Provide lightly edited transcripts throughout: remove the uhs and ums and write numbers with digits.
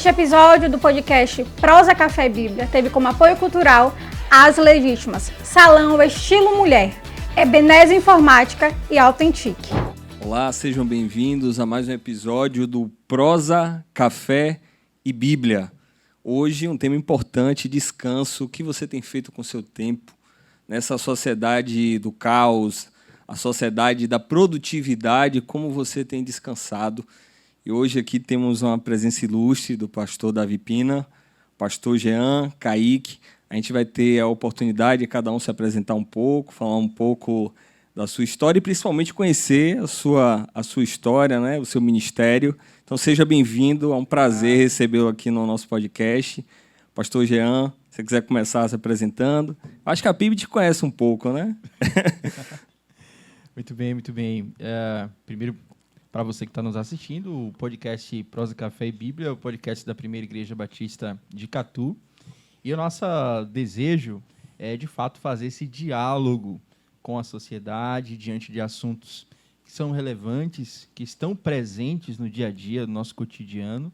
Este episódio do podcast Prosa Café Bíblia teve como apoio cultural As Legítimas, Salão Estilo Mulher, Ebenezer Informática e Authentique. Olá, sejam bem-vindos a mais um episódio do Prosa, Café e Bíblia. Hoje um tema importante, descanso. O que você tem feito com o seu tempo nessa sociedade do caos, a sociedade da produtividade, como você tem descansado? E hoje aqui temos uma presença ilustre do pastor Davi Pina, pastor Jean, Kaique. A gente vai ter a oportunidade de cada um se apresentar um pouco, falar um pouco da sua história e principalmente conhecer a sua história, né? O seu ministério. Então seja bem-vindo, é um prazer recebê-lo aqui no nosso podcast. Pastor Jean, se você quiser começar se apresentando. Acho que a PIB te conhece um pouco, né? Muito bem, muito bem. Primeiro, para você que está nos assistindo, o podcast Prosa, Café e Bíblia é o podcast da Primeira Igreja Batista de Catu. E o nosso desejo é, de fato, fazer esse diálogo com a sociedade diante de assuntos que são relevantes, que estão presentes no dia a dia, no nosso cotidiano,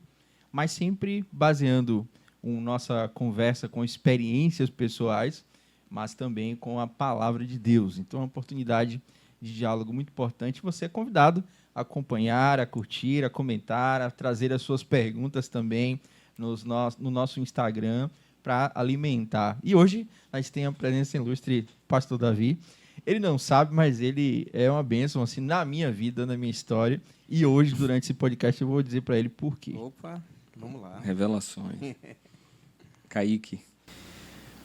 mas sempre baseando nossa conversa com experiências pessoais, mas também com a palavra de Deus. Então, é uma oportunidade de diálogo muito importante. Você é convidado a acompanhar, a curtir, a comentar, a trazer as suas perguntas também no nosso Instagram para alimentar. E hoje a gente tem a presença ilustre do pastor Davi. Ele não sabe, mas ele é uma bênção assim, na minha vida, na minha história. E hoje, durante esse podcast, eu vou dizer para ele por quê. Opa, vamos lá. Revelações. Kaique.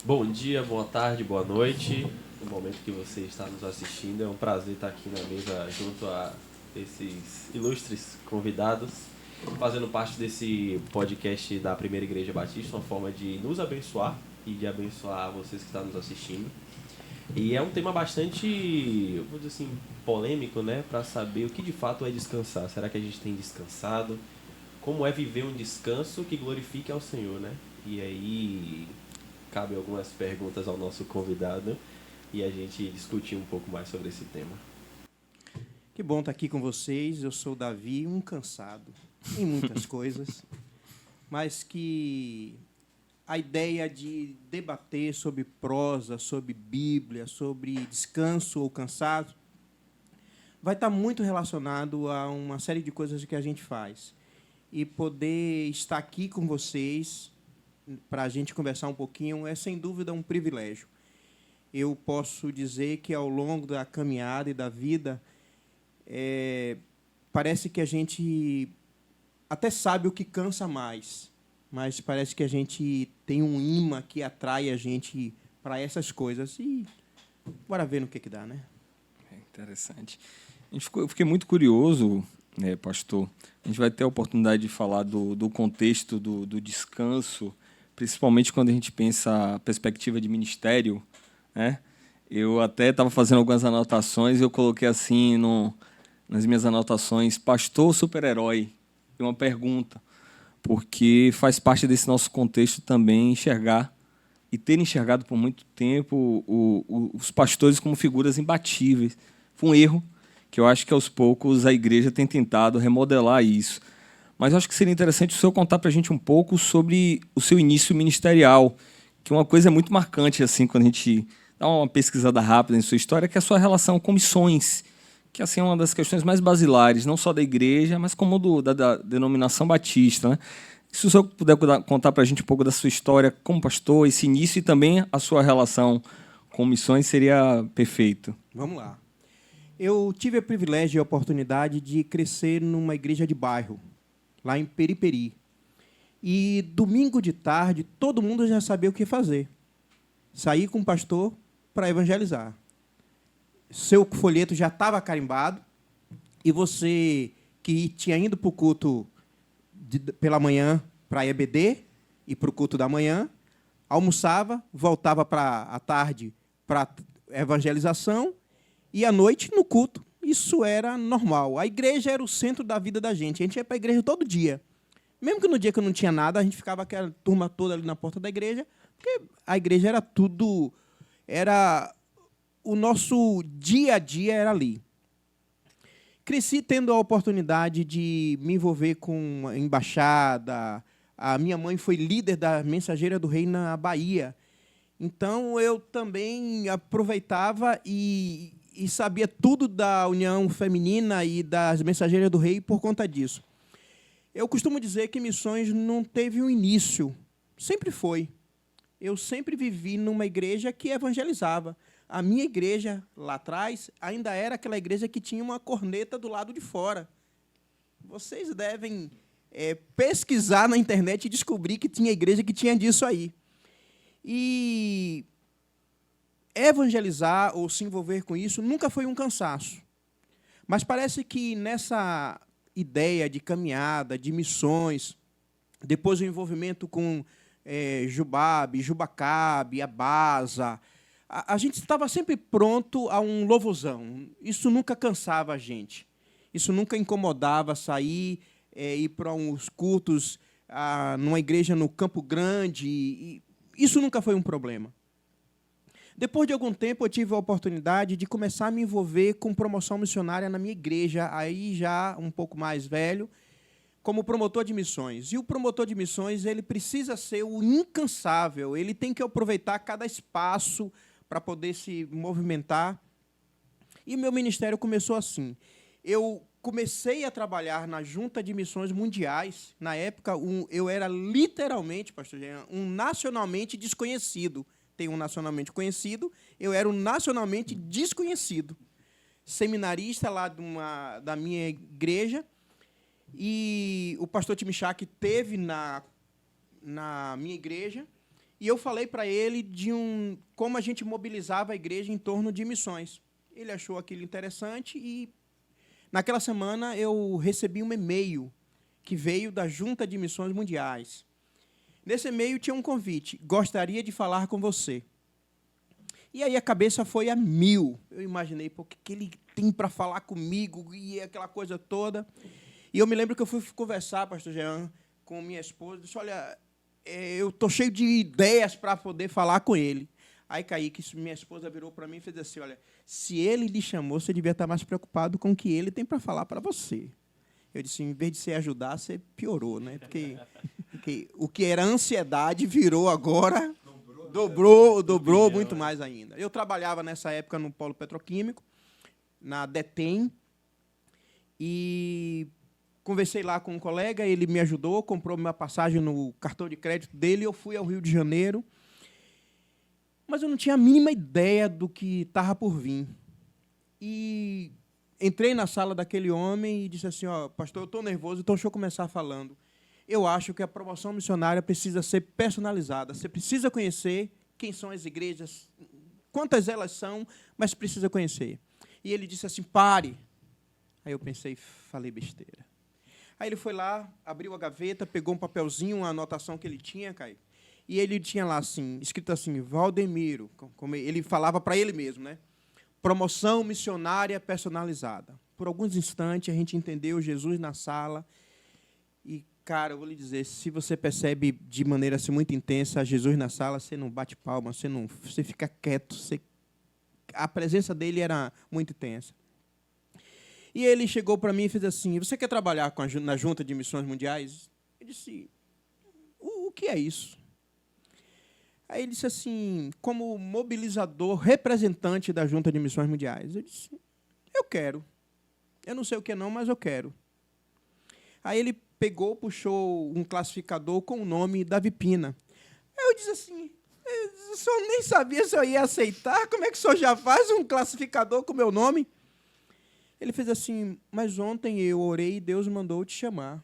Bom dia, boa tarde, boa noite. No momento que você está nos assistindo, é um prazer estar aqui na mesa junto a esses ilustres convidados, fazendo parte desse podcast da Primeira Igreja Batista, uma forma de nos abençoar e de abençoar vocês que estão nos assistindo. E é um tema bastante, eu vou dizer assim, polêmico, né? Para saber o que de fato é descansar. Será que a gente tem descansado? Como é viver um descanso que glorifique ao Senhor, né? E aí cabe algumas perguntas ao nosso convidado e a gente discutir um pouco mais sobre esse tema. Que bom estar aqui com vocês. Eu sou o Davi, um cansado em muitas coisas, mas que a ideia de debater sobre prosa, sobre Bíblia, sobre descanso ou cansaço, vai estar muito relacionado a uma série de coisas que a gente faz. E poder estar aqui com vocês, para a gente conversar um pouquinho, é, sem dúvida, um privilégio. Eu posso dizer que, ao longo da caminhada e da vida, parece que a gente até sabe o que cansa mais, mas parece que a gente tem um imã que atrai a gente para essas coisas. E bora ver no que dá, né? É interessante. Eu fiquei muito curioso, pastor. A gente vai ter a oportunidade de falar do contexto do descanso, principalmente quando a gente pensa a perspectiva de ministério, né? Eu até estava fazendo algumas anotações e eu coloquei assim nas minhas anotações, pastor super-herói, e uma pergunta, porque faz parte desse nosso contexto também enxergar e ter enxergado por muito tempo os pastores como figuras imbatíveis. Foi um erro que eu acho que aos poucos a igreja tem tentado remodelar isso. Mas eu acho que seria interessante o senhor contar para a gente um pouco sobre o seu início ministerial, que uma coisa é muito marcante assim quando a gente dá uma pesquisada rápida em sua história, que é a sua relação com missões, que assim, é uma das questões mais basilares, não só da igreja, mas como da denominação batista, né? Se o senhor puder contar para a gente um pouco da sua história como pastor, esse início e também a sua relação com missões, seria perfeito. Vamos lá. Eu tive o privilégio e a oportunidade de crescer numa igreja de bairro, lá em Periperi. E domingo de tarde, todo mundo já sabia o que fazer. Sair com o pastor para evangelizar. Seu folheto já estava carimbado e você que tinha ido para o culto pela manhã para a EBD e para o culto da manhã, almoçava, voltava à tarde para evangelização e à noite no culto. Isso era normal. A igreja era o centro da vida da gente. A gente ia para a igreja todo dia. Mesmo que no dia que eu não tinha nada, a gente ficava aquela turma toda ali na porta da igreja, porque a igreja era tudo, era o nosso dia a dia era ali. Cresci tendo a oportunidade de me envolver com a embaixada, A minha mãe foi líder da Mensageira do Rei na Bahia. Então, eu também aproveitava e sabia tudo da União Feminina e das Mensageiras do Rei por conta disso. Eu costumo dizer que missões não teve um início, sempre foi. Eu sempre vivi numa igreja que evangelizava. A minha igreja, lá atrás, ainda era aquela igreja que tinha uma corneta do lado de fora. Vocês devem pesquisar na internet e descobrir que tinha igreja que tinha disso aí. E evangelizar ou se envolver com isso nunca foi um cansaço. Mas parece que nessa ideia de caminhada, de missões, depois o envolvimento com Jubabe, Jubacabe, Abasa, a gente estava sempre pronto a um louvozão. Isso nunca cansava a gente. Isso nunca incomodava sair, ir para uns cultos numa igreja no Campo Grande. Isso nunca foi um problema. Depois de algum tempo, eu tive a oportunidade de começar a me envolver com promoção missionária na minha igreja, aí já um pouco mais velho, como promotor de missões. E o promotor de missões, ele precisa ser o incansável, ele tem que aproveitar cada espaço para poder se movimentar. E meu ministério começou assim. Eu comecei a trabalhar na Junta de Missões Mundiais. Na época, eu era literalmente, pastor Jean, um nacionalmente desconhecido. Tem um nacionalmente conhecido, eu era um nacionalmente desconhecido. Seminarista lá da minha igreja, e o pastor Timichak esteve na minha igreja, e eu falei para ele de como a gente mobilizava a igreja em torno de missões. Ele achou aquilo interessante, e naquela semana eu recebi um e-mail que veio da Junta de Missões Mundiais. Nesse e-mail tinha um convite. Gostaria de falar com você. E aí a cabeça foi a mil. Eu imaginei, o que ele tem para falar comigo? E aquela coisa toda. E eu me lembro que eu fui conversar, pastor Jean, com minha esposa. Disse, olha, eu estou cheio de ideias para poder falar com ele. Aí caí que minha esposa virou para mim e fez assim, olha, se ele lhe chamou, você devia estar mais preocupado com o que ele tem para falar para você. Eu disse, em vez de você ajudar, você piorou, né? Porque o que era ansiedade virou agora, dobrou muito mais ainda. Eu trabalhava nessa época no polo petroquímico, na DETEM, e conversei lá com um colega, ele me ajudou, comprou minha passagem no cartão de crédito dele, eu fui ao Rio de Janeiro, mas eu não tinha a mínima ideia do que estava por vir. E entrei na sala daquele homem e disse assim, pastor, eu estou nervoso, então deixa eu começar falando. Eu acho que a promoção missionária precisa ser personalizada. Você precisa conhecer quem são as igrejas, quantas elas são, mas precisa conhecer. E ele disse assim, pare. Aí eu pensei, falei besteira. Aí ele foi lá, abriu a gaveta, pegou um papelzinho, uma anotação que ele tinha, Caio, e ele tinha lá, assim, escrito assim, Valdemiro, como ele falava para ele mesmo, né? Promoção missionária personalizada. Por alguns instantes, a gente entendeu Jesus na sala. E, cara, eu vou lhe dizer, se você percebe de maneira assim, muito intensa Jesus na sala, você não bate palma, você fica quieto. A presença dele era muito intensa. E ele chegou para mim e fez assim, você quer trabalhar na Junta de Missões Mundiais? Eu disse, o que é isso? Aí ele disse assim, como mobilizador, representante da Junta de Missões Mundiais. Eu disse, eu quero. Eu não sei o que não, mas eu quero. Aí ele pegou, puxou um classificador com o nome Davi Pina. Aí eu disse assim, o senhor nem sabia se eu ia aceitar, como é que o senhor já faz um classificador com o meu nome? Ele fez assim, mas ontem eu orei e Deus mandou te chamar.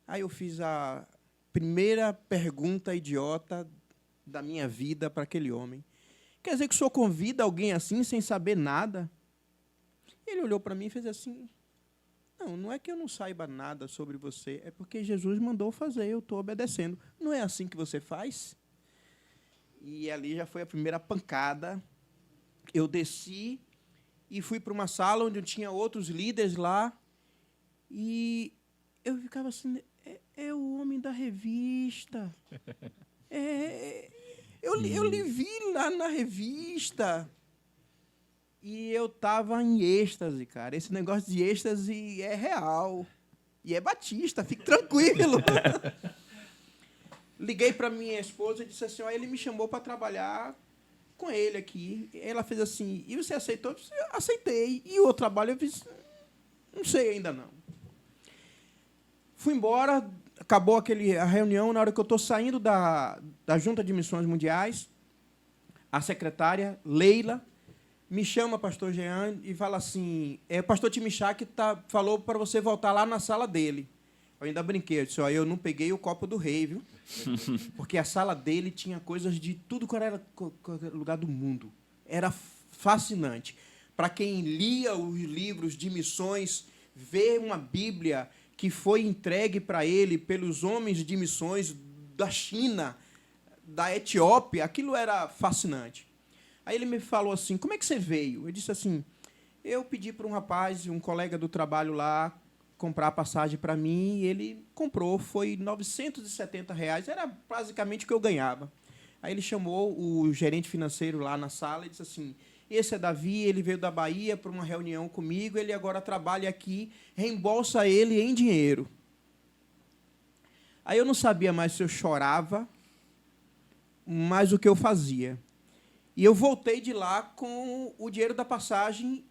Aí eu fiz a primeira pergunta idiota da minha vida para aquele homem. Quer dizer que o senhor convida alguém assim, sem saber nada? Ele olhou para mim e fez assim, não é que eu não saiba nada sobre você, é porque Jesus mandou fazer, eu estou obedecendo. Não é assim que você faz? E ali já foi a primeira pancada. Eu desci e fui para uma sala onde tinha outros líderes lá, e eu ficava assim, é o homem da revista. Eu lhe vi lá na revista. E eu estava em êxtase, cara. Esse negócio de êxtase é real. E é batista, fique tranquilo. liguei para minha esposa e disse assim, ó, ele me chamou para trabalhar com ele aqui. Ela fez assim, e você aceitou? Eu disse, aceitei. E o trabalho eu fiz, não sei ainda não. Fui embora, acabou a reunião, na hora que eu estou saindo da Junta de Missões Mundiais, a secretária, Leila, me chama, pastor Jean, e fala assim, o pastor Timichak falou para você voltar lá na sala dele. Eu ainda brinquei, eu disse, ó, eu não peguei o copo do rei, viu? Porque a sala dele tinha coisas de tudo que era lugar do mundo. Era fascinante. Para quem lia os livros de missões, ver uma Bíblia que foi entregue para ele pelos homens de missões da China, da Etiópia, aquilo era fascinante. Aí ele me falou assim, como é que você veio? Eu disse assim, eu pedi para um rapaz, um colega do trabalho lá, comprar a passagem para mim, e ele comprou, foi R$ 970, era basicamente o que eu ganhava. Aí ele chamou o gerente financeiro lá na sala e disse assim, esse é Davi, ele veio da Bahia para uma reunião comigo, ele agora trabalha aqui, reembolsa ele em dinheiro. Aí eu não sabia mais se eu chorava, mais o que eu fazia. E eu voltei de lá com o dinheiro da passagem.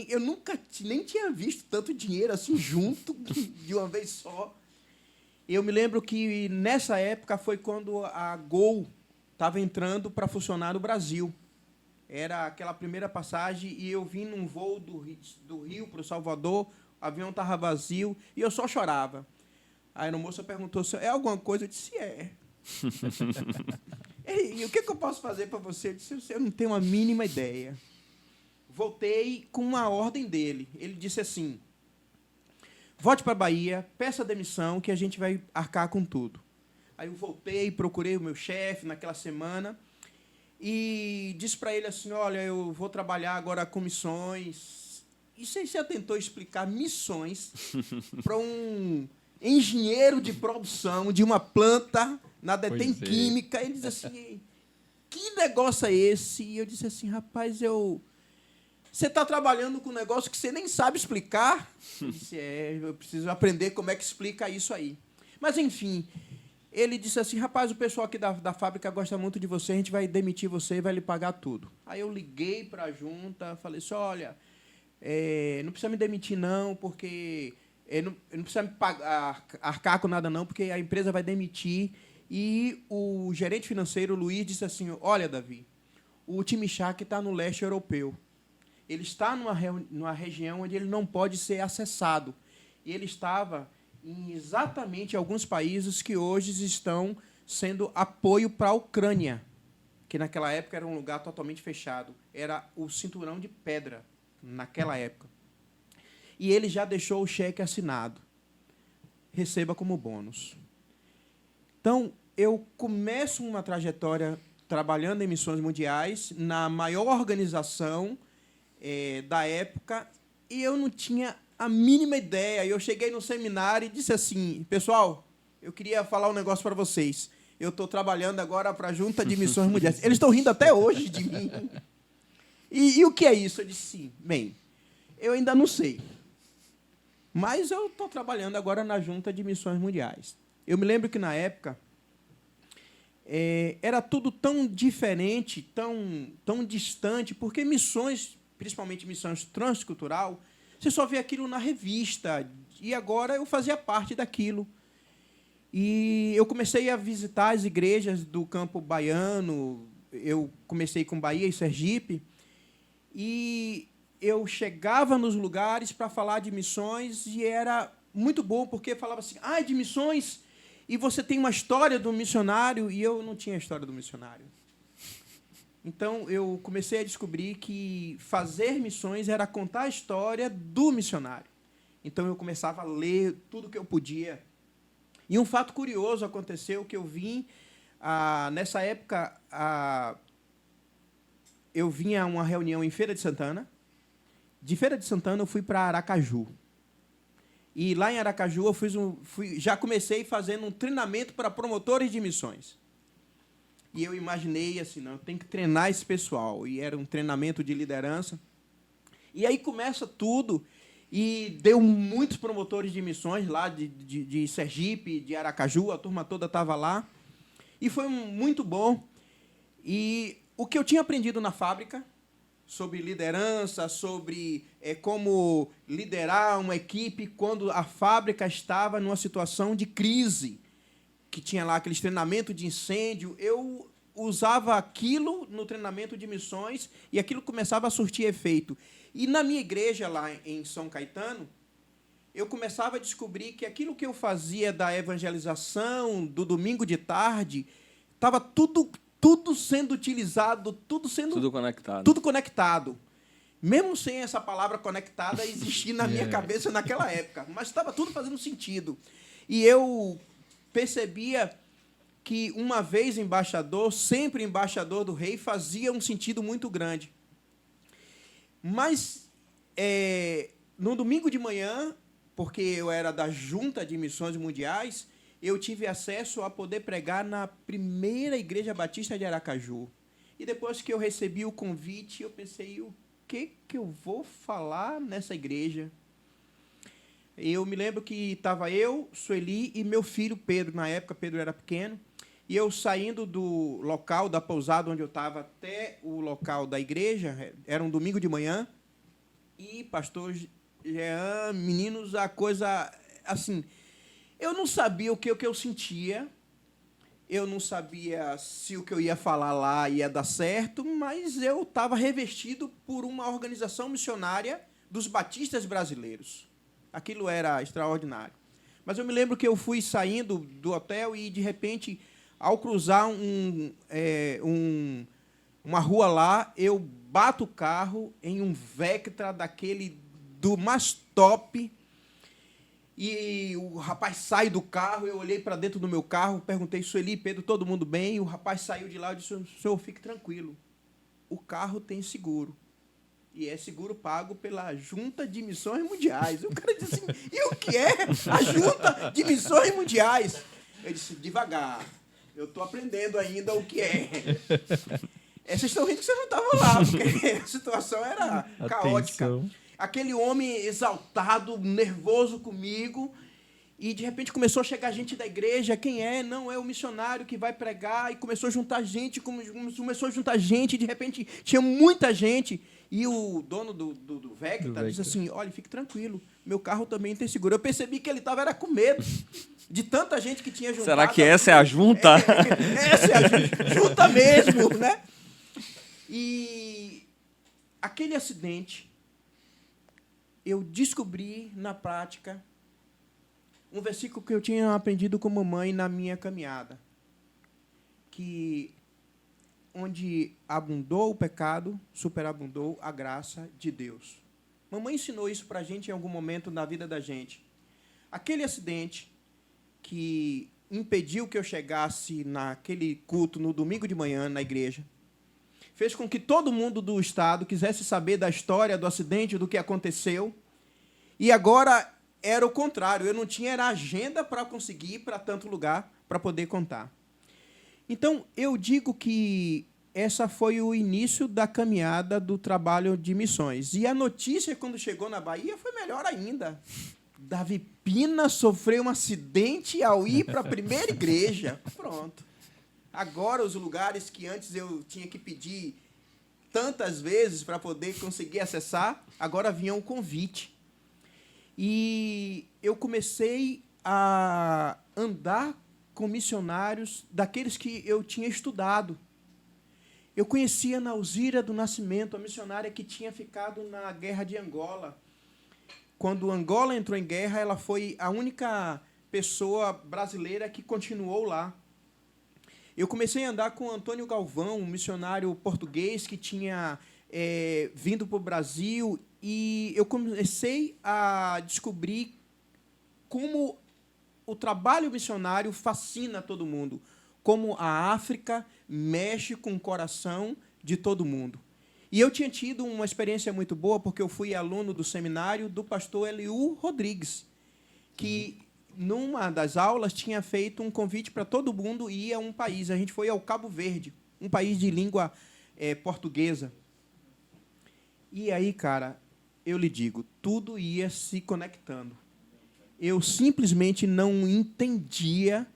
Eu nunca nem tinha visto tanto dinheiro assim junto de uma vez só. Eu me lembro que nessa época foi quando a Gol estava entrando para funcionar no Brasil. Era aquela primeira passagem e eu vim num voo do Rio para o Salvador, o avião estava vazio e eu só chorava. Aí a moça perguntou se é alguma coisa, eu disse, é. E o que eu posso fazer para você? Eu disse, eu não tenho a mínima ideia. Voltei com uma ordem dele. Ele disse assim, volte para a Bahia, peça demissão, que a gente vai arcar com tudo. Aí eu voltei, procurei o meu chefe naquela semana e disse para ele assim, olha, eu vou trabalhar agora com missões. E você já tentou explicar missões para um engenheiro de produção de uma planta na Detém Química? Ele diz assim, que negócio é esse? E eu disse assim, rapaz, você está trabalhando com um negócio que você nem sabe explicar? Ele disse, eu preciso aprender como é que explica isso aí. Mas, enfim, ele disse assim, rapaz, o pessoal aqui da fábrica gosta muito de você, a gente vai demitir você e vai lhe pagar tudo. Aí eu liguei para a junta, falei assim, olha, não precisa me demitir não, porque não precisa me pagar, arcar com nada não, porque a empresa vai demitir. E o gerente financeiro, o Luiz, disse assim, olha, Davi, o Timichak está no leste europeu. Ele está numa região onde ele não pode ser acessado. E ele estava em exatamente alguns países que hoje estão sendo apoio para a Ucrânia, que naquela época era um lugar totalmente fechado. Era o cinturão de pedra, naquela época. E ele já deixou o cheque assinado. Receba como bônus. Então, eu começo uma trajetória trabalhando em missões mundiais, na maior organização da época, e eu não tinha a mínima ideia. Eu cheguei no seminário e disse assim, pessoal, eu queria falar um negócio para vocês. Eu estou trabalhando agora para a Junta de Missões Mundiais. Eles estão rindo até hoje de mim. E o que é isso? Eu disse, bem, eu ainda não sei. Mas eu estou trabalhando agora na Junta de Missões Mundiais. Eu me lembro que, na época, era tudo tão diferente, tão distante, porque missões, principalmente missões transcultural, você só vê aquilo na revista, e agora eu fazia parte daquilo. E eu comecei a visitar as igrejas do campo baiano, eu comecei com Bahia e Sergipe, e eu chegava nos lugares para falar de missões, e era muito bom, porque falava assim, de missões, e você tem uma história do missionário, e eu não tinha a história do missionário. Então, eu comecei a descobrir que fazer missões era contar a história do missionário. Então, eu começava a ler tudo que eu podia. E um fato curioso aconteceu, que eu vim, nessa época, eu vim a uma reunião em Feira de Santana. De Feira de Santana, eu fui para Aracaju. E lá em Aracaju, eu já comecei fazendo um treinamento para promotores de missões. E eu imaginei assim, não, eu tenho que treinar esse pessoal. E era um treinamento de liderança. E aí começa tudo, e deu muitos promotores de missões lá de Sergipe, de Aracaju, a turma toda estava lá. E foi muito bom. E o que eu tinha aprendido na fábrica, sobre liderança, sobre como liderar uma equipe quando a fábrica estava numa situação de crise, que tinha lá aqueles treinamentos de incêndio, eu usava aquilo no treinamento de missões e aquilo começava a surtir efeito. E na minha igreja, lá em São Caetano, eu começava a descobrir que aquilo que eu fazia da evangelização, do domingo de tarde, estava tudo sendo utilizado, tudo conectado. Tudo conectado. Mesmo sem essa palavra conectada existir na minha cabeça naquela época. Mas estava tudo fazendo sentido. E eu percebia que, uma vez embaixador, sempre embaixador do rei, fazia um sentido muito grande. Mas, no domingo de manhã, porque eu era da Junta de Missões Mundiais, eu tive acesso a poder pregar na primeira Igreja Batista de Aracaju. E depois que eu recebi o convite, eu pensei, o que eu vou falar nessa igreja? Eu me lembro que estava eu, Sueli e meu filho Pedro. Na época, Pedro era pequeno. E eu saindo do local, da pousada onde eu estava, até o local da igreja, era um domingo de manhã, e pastor Jean, meninos, a coisa, assim, eu não sabia o que eu sentia, eu não sabia se o que eu ia falar lá ia dar certo, mas eu estava revestido por uma organização missionária dos batistas brasileiros. Aquilo era extraordinário. Mas eu me lembro que eu fui saindo do hotel e, de repente, ao cruzar uma rua lá, eu bato o carro em um Vectra daquele do mais top, e o rapaz sai do carro, eu olhei para dentro do meu carro, perguntei, Sueli, Pedro, todo mundo bem? E o rapaz saiu de lá e disse, senhor, fique tranquilo, o carro tem seguro. E é seguro pago pela Junta de Missões Mundiais. O cara disse assim, e o que é a Junta de Missões Mundiais? Eu disse, devagar, eu estou aprendendo ainda o que é. Vocês estão rindo que vocês não estavam lá, porque a situação era caótica. Aquele homem exaltado, nervoso comigo, e de repente começou a chegar gente da igreja. Quem é? Não, é o missionário que vai pregar. E começou a juntar gente, e de repente tinha muita gente. E o dono do Vectra disse assim, olha, fique tranquilo, meu carro também tem seguro. Eu percebi que ele estava com medo de tanta gente que tinha juntado. Será que essa é a junta? Essa é a junta mesmo, né? E aquele acidente, eu descobri na prática um versículo que eu tinha aprendido com mamãe na minha caminhada, que onde abundou o pecado, superabundou a graça de Deus. Mamãe ensinou isso para a gente em algum momento na vida da gente. Aquele acidente que impediu que eu chegasse naquele culto no domingo de manhã na igreja, fez com que todo mundo do estado quisesse saber da história do acidente, do que aconteceu, e agora era o contrário, eu não tinha agenda para conseguir ir para tanto lugar para poder contar. Então, eu digo que essa foi o início da caminhada do trabalho de missões. E a notícia, quando chegou na Bahia, foi melhor ainda. Davi Pina sofreu um acidente ao ir para a primeira igreja. Pronto. Agora, os lugares que antes eu tinha que pedir tantas vezes para poder conseguir acessar, agora vinha um convite. E eu comecei a andar com missionários daqueles que eu tinha estudado. Eu conhecia Nauzira do Nascimento, a missionária que tinha ficado na guerra de Angola. Quando Angola entrou em guerra, ela foi a única pessoa brasileira que continuou lá. Eu comecei a andar com Antônio Galvão, um missionário português que tinha vindo para o Brasil, e eu comecei a descobrir como o trabalho missionário fascina todo mundo, como a África mexe com o coração de todo mundo. E eu tinha tido uma experiência muito boa, porque eu fui aluno do seminário do pastor Eliú Rodrigues, que, numa das aulas, tinha feito um convite para todo mundo ir a um país. A gente foi ao Cabo Verde, um país de língua portuguesa. E aí, cara, eu lhe digo, tudo ia se conectando. Eu simplesmente não entendia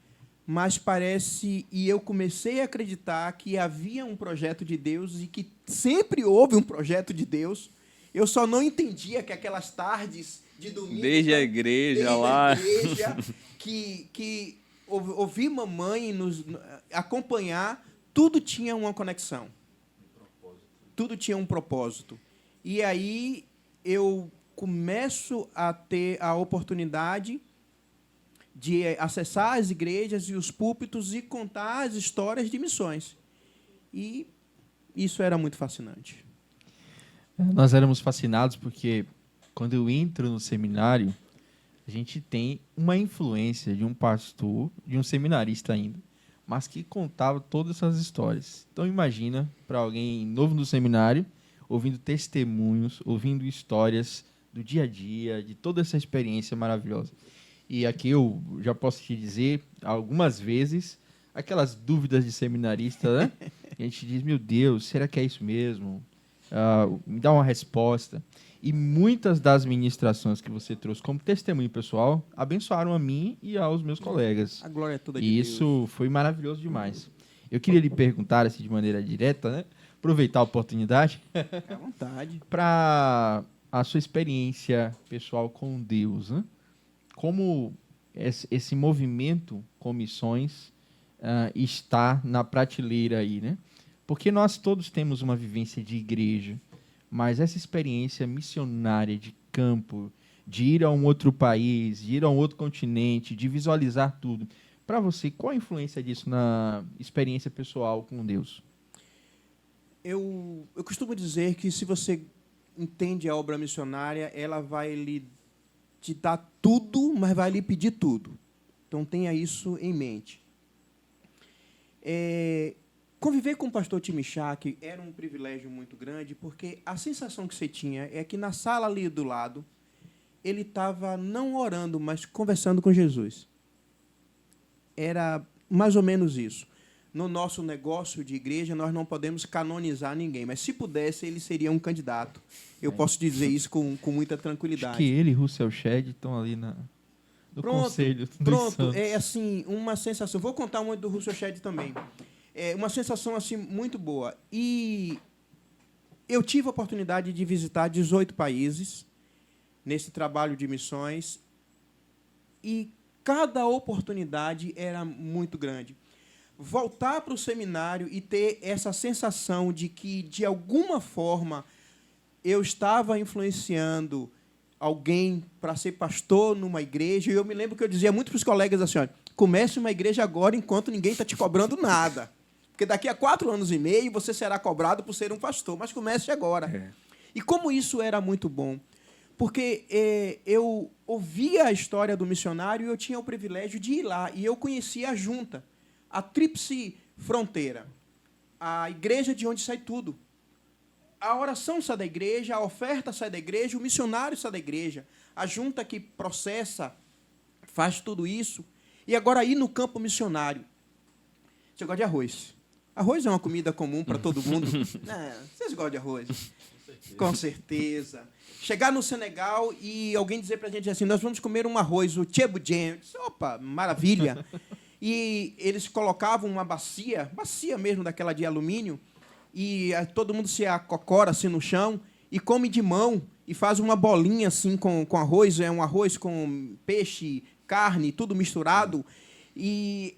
mas parece... E eu comecei a acreditar que havia um projeto de Deus e que sempre houve um projeto de Deus. Eu só não entendia que aquelas tardes de domingo... Desde a igreja lá... que ouvi mamãe nos acompanhar, tudo tinha uma conexão. Tudo tinha um propósito. E aí eu começo a ter a oportunidade de acessar as igrejas e os púlpitos e contar as histórias de missões. E isso era muito fascinante. Nós éramos fascinados porque, quando eu entro no seminário, a gente tem uma influência de um pastor, de um seminarista ainda, mas que contava todas essas histórias. Então, imagina, para alguém novo no seminário, ouvindo testemunhos, ouvindo histórias do dia a dia, de toda essa experiência maravilhosa. E aqui eu já posso te dizer, algumas vezes, aquelas dúvidas de seminarista, né? A gente diz, meu Deus, será que é isso mesmo? Me dá uma resposta. E muitas das ministrações que você trouxe como testemunho pessoal abençoaram a mim e aos meus colegas. A glória é toda de E Deus. isso foi maravilhoso demais. Eu queria lhe perguntar, assim, de maneira direta, né? Aproveitar a oportunidade À vontade. para a sua experiência pessoal com Deus, né? Como esse movimento com missões está na prateleira aí, né? Porque nós todos temos uma vivência de igreja, mas essa experiência missionária de campo, de ir a um outro país, de ir a um outro continente, de visualizar tudo, para você, qual a influência disso na experiência pessoal com Deus? Eu costumo dizer que, se você entende a obra missionária, ela vai lhe te dar tudo, mas vai lhe pedir tudo. Então, tenha isso em mente. Conviver com o pastor Timichak era um privilégio muito grande, porque a sensação que você tinha é que, na sala ali do lado, ele estava não orando, mas conversando com Jesus. Era mais ou menos isso. No nosso negócio de igreja, nós não podemos canonizar ninguém, mas, se pudesse, ele seria um candidato. Eu posso dizer isso com muita tranquilidade. Acho que ele e Russell Shedd estão ali no conselho dos Pronto, santos. é assim, uma sensação. Vou contar muito do Russell Shedd também. É uma sensação assim muito boa. E eu tive a oportunidade de visitar 18 países nesse trabalho de missões, e cada oportunidade era muito grande. Voltar para o seminário e ter essa sensação de que, de alguma forma, eu estava influenciando alguém para ser pastor numa igreja. E eu me lembro que eu dizia muito para os colegas assim: olha, comece uma igreja agora enquanto ninguém está te cobrando nada. Porque daqui a 4 anos e meio você será cobrado por ser um pastor, mas comece agora. E como isso era muito bom. Porque eu ouvia a história do missionário e eu tinha o privilégio de ir lá. E eu conhecia a junta, a Tríplice Fronteira, a igreja de onde sai tudo. A oração sai da igreja, a oferta sai da igreja, o missionário sai da igreja, a junta que processa, faz tudo isso. E agora, aí no campo missionário, você gosta de arroz. Arroz é uma comida comum para todo mundo. Vocês gostam de arroz? Com certeza. Chegar no Senegal e alguém dizer para a gente assim: nós vamos comer um arroz, o tchebudjem. Opa, maravilha. E eles colocavam uma bacia mesmo daquela de alumínio, e todo mundo se acocora assim no chão e come de mão e faz uma bolinha assim com arroz. É um arroz com peixe, carne, tudo misturado. E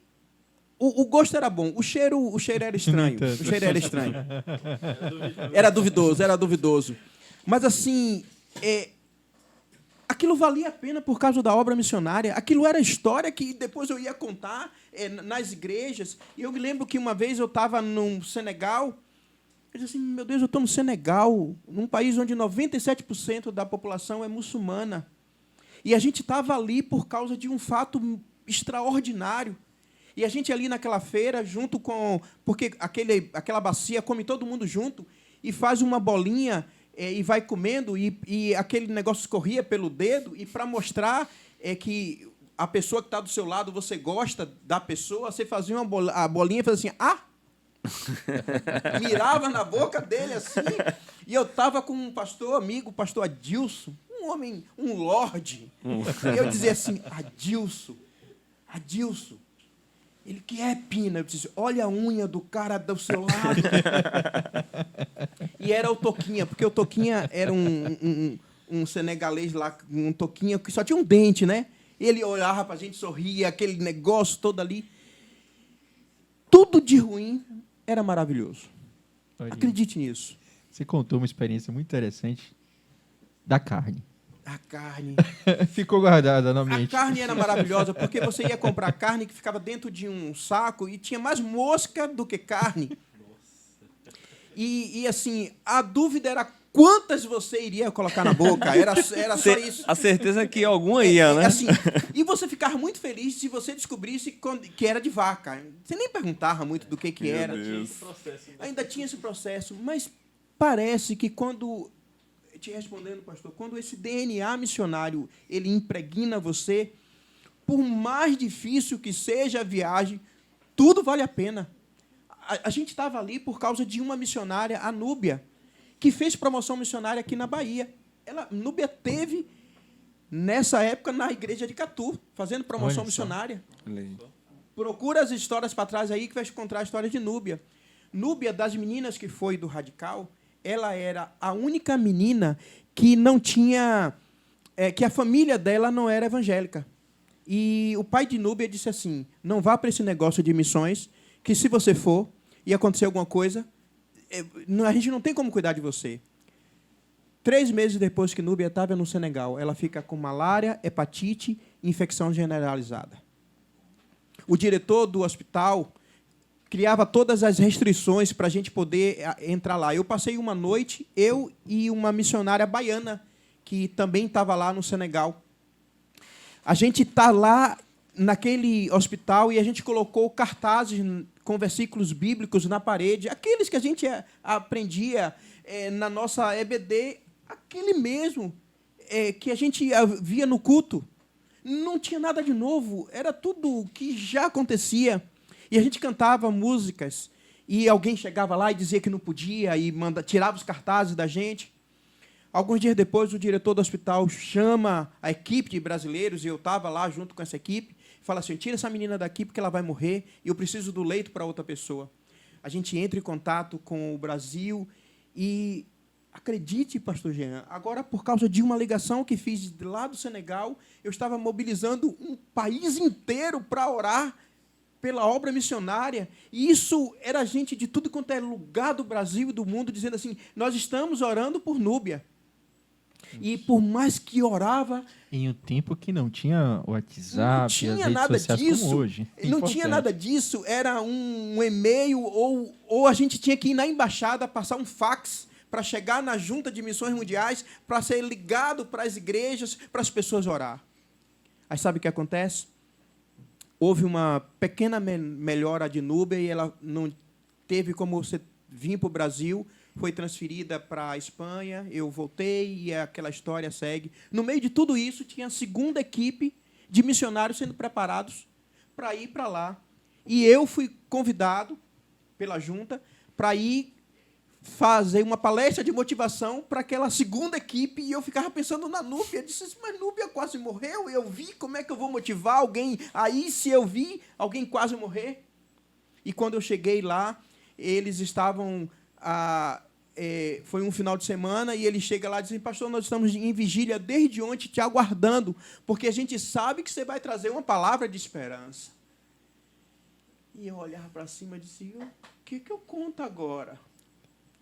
o gosto era bom, o cheiro era estranho. O cheiro era estranho. Era duvidoso. Mas, assim, aquilo valia a pena por causa da obra missionária. Aquilo era história que depois eu ia contar nas igrejas. E eu me lembro que uma vez eu estava no Senegal. Eu disse assim: meu Deus, eu estou no Senegal, num país onde 97% da população é muçulmana. E a gente estava ali por causa de um fato extraordinário. E a gente ali naquela feira, junto com... Porque aquela bacia come todo mundo junto e faz uma bolinha e vai comendo, e aquele negócio escorria pelo dedo, e para mostrar que a pessoa que está do seu lado, você gosta da pessoa, você fazia a bolinha e fazia assim: mirava na boca dele assim. E eu estava com um pastor amigo, o pastor Adilson, um homem, um lorde. E eu dizia assim: Adilson, Ele, que é, Pina? Eu disse, olha a unha do cara do seu lado. E era o Toquinha, porque o Toquinha era um senegalês lá, um Toquinha que só tinha um dente, né? Ele olhava para a gente, sorria, aquele negócio todo ali. Tudo de ruim era maravilhoso. Olha, Acredite nisso. você contou uma experiência muito interessante da carne. A carne. Ficou guardada na A mente. carne era maravilhosa, porque você ia comprar carne que ficava dentro de um saco e tinha mais mosca do que carne. E assim, a dúvida era quantas você iria colocar na boca. Era só isso. A certeza que alguma ia, né? Assim, e você ficava muito feliz se você descobrisse que era de vaca. Você nem perguntava muito do que Meu era. Deus. Ainda tinha esse processo, mas parece que quando, te respondendo, pastor, quando esse DNA missionário ele impregna você, por mais difícil que seja a viagem, tudo vale a pena. A gente estava ali por causa de uma missionária, a Núbia, que fez promoção missionária aqui na Bahia. Núbia teve, nessa época, na igreja de Catu, fazendo promoção missionária. Procura as histórias para trás aí que vai encontrar a história de Núbia. Núbia, das meninas que foi do Radical, ela era a única menina que não tinha... que a família dela não era evangélica. E o pai de Núbia disse assim, não vá para esse negócio de missões, que se você for e acontecer alguma coisa, a gente não tem como cuidar de você. 3 meses depois que Núbia estava no Senegal, ela fica com malária, hepatite e infecção generalizada. O diretor do hospital criava todas as restrições para a gente poder entrar lá. Eu passei uma noite, eu e uma missionária baiana, que também estava lá no Senegal. A gente está lá naquele hospital e a gente colocou cartazes com versículos bíblicos na parede, aqueles que a gente aprendia na nossa EBD, aquele mesmo que a gente via no culto. Não tinha nada de novo, era tudo que já acontecia. E a gente cantava músicas e alguém chegava lá e dizia que não podia e tirava os cartazes da gente. Alguns dias depois, o diretor do hospital chama a equipe de brasileiros, e eu estava lá junto com essa equipe, e fala assim, tira essa menina daqui porque ela vai morrer e eu preciso do leito para outra pessoa. A gente entra em contato com o Brasil e, acredite, pastor Jean, agora, por causa de uma ligação que fiz lá do Senegal, eu estava mobilizando um país inteiro para orar pela obra missionária, e isso era gente de tudo quanto é lugar do Brasil e do mundo, dizendo assim, nós estamos orando por Núbia. E por mais que orava... Em um tempo que não tinha WhatsApp, não tinha as redes nada sociais disso, como hoje. não tinha nada disso, era um e-mail, ou a gente tinha que ir na embaixada, passar um fax para chegar na Junta de Missões Mundiais, para ser ligado para as igrejas, para as pessoas orar. Aí sabe o que acontece? Houve uma pequena melhora de Núbia e ela não teve como você vir para o Brasil, foi transferida para a Espanha, eu voltei e aquela história segue. No meio de tudo isso, tinha a segunda equipe de missionários sendo preparados para ir para lá. E eu fui convidado pela junta para ir fazer uma palestra de motivação para aquela segunda equipe, e eu ficava pensando na Núbia. Eu disse, mas Núbia quase morreu, eu vi, como é que eu vou motivar alguém? Aí, se eu vi alguém quase morrer. E quando eu cheguei lá, eles estavam... foi um final de semana, e ele chega lá e diz, pastor, nós estamos em vigília desde ontem te aguardando, porque a gente sabe que você vai trazer uma palavra de esperança. E eu olhava para cima e disse, o que eu conto agora?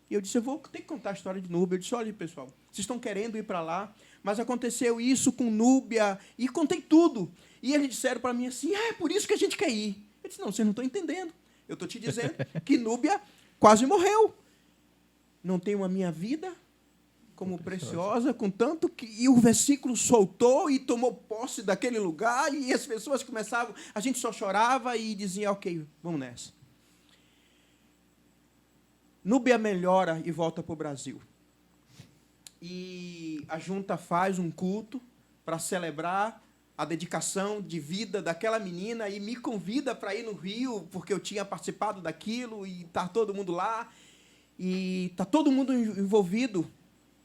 E eu disse, eu vou ter que contar a história de Núbia. Eu disse, olha, pessoal, vocês estão querendo ir para lá, mas aconteceu isso com Núbia, e contei tudo. E eles disseram para mim assim, é por isso que a gente quer ir. Eu disse, não, vocês não estão entendendo. Eu estou te dizendo que Núbia quase morreu. Não tenho a minha vida como preciosa, contanto que... E o versículo soltou e tomou posse daquele lugar, e as pessoas começavam... A gente só chorava e dizia, ok, vamos nessa. Núbia melhora e volta para o Brasil. E a junta faz um culto para celebrar a dedicação de vida daquela menina e me convida para ir no Rio, porque eu tinha participado daquilo e está todo mundo lá. E está todo mundo envolvido.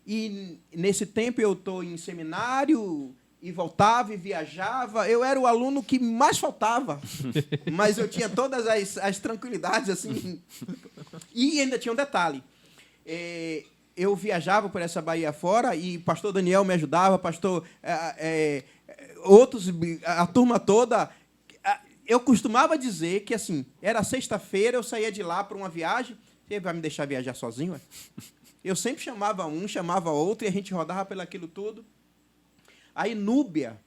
E, nesse tempo, eu estou em seminário e voltava e viajava. Eu era o aluno que mais faltava, mas eu tinha todas as tranquilidades, assim. E ainda tinha um detalhe. Eu viajava por essa Bahia fora e pastor Daniel me ajudava, pastor... outros, a turma toda... Eu costumava dizer que, assim, era sexta-feira, eu saía de lá para uma viagem. Você vai me deixar viajar sozinho? Eu sempre chamava um, chamava outro, e a gente rodava pelo aquilo tudo. Aí, Núbia,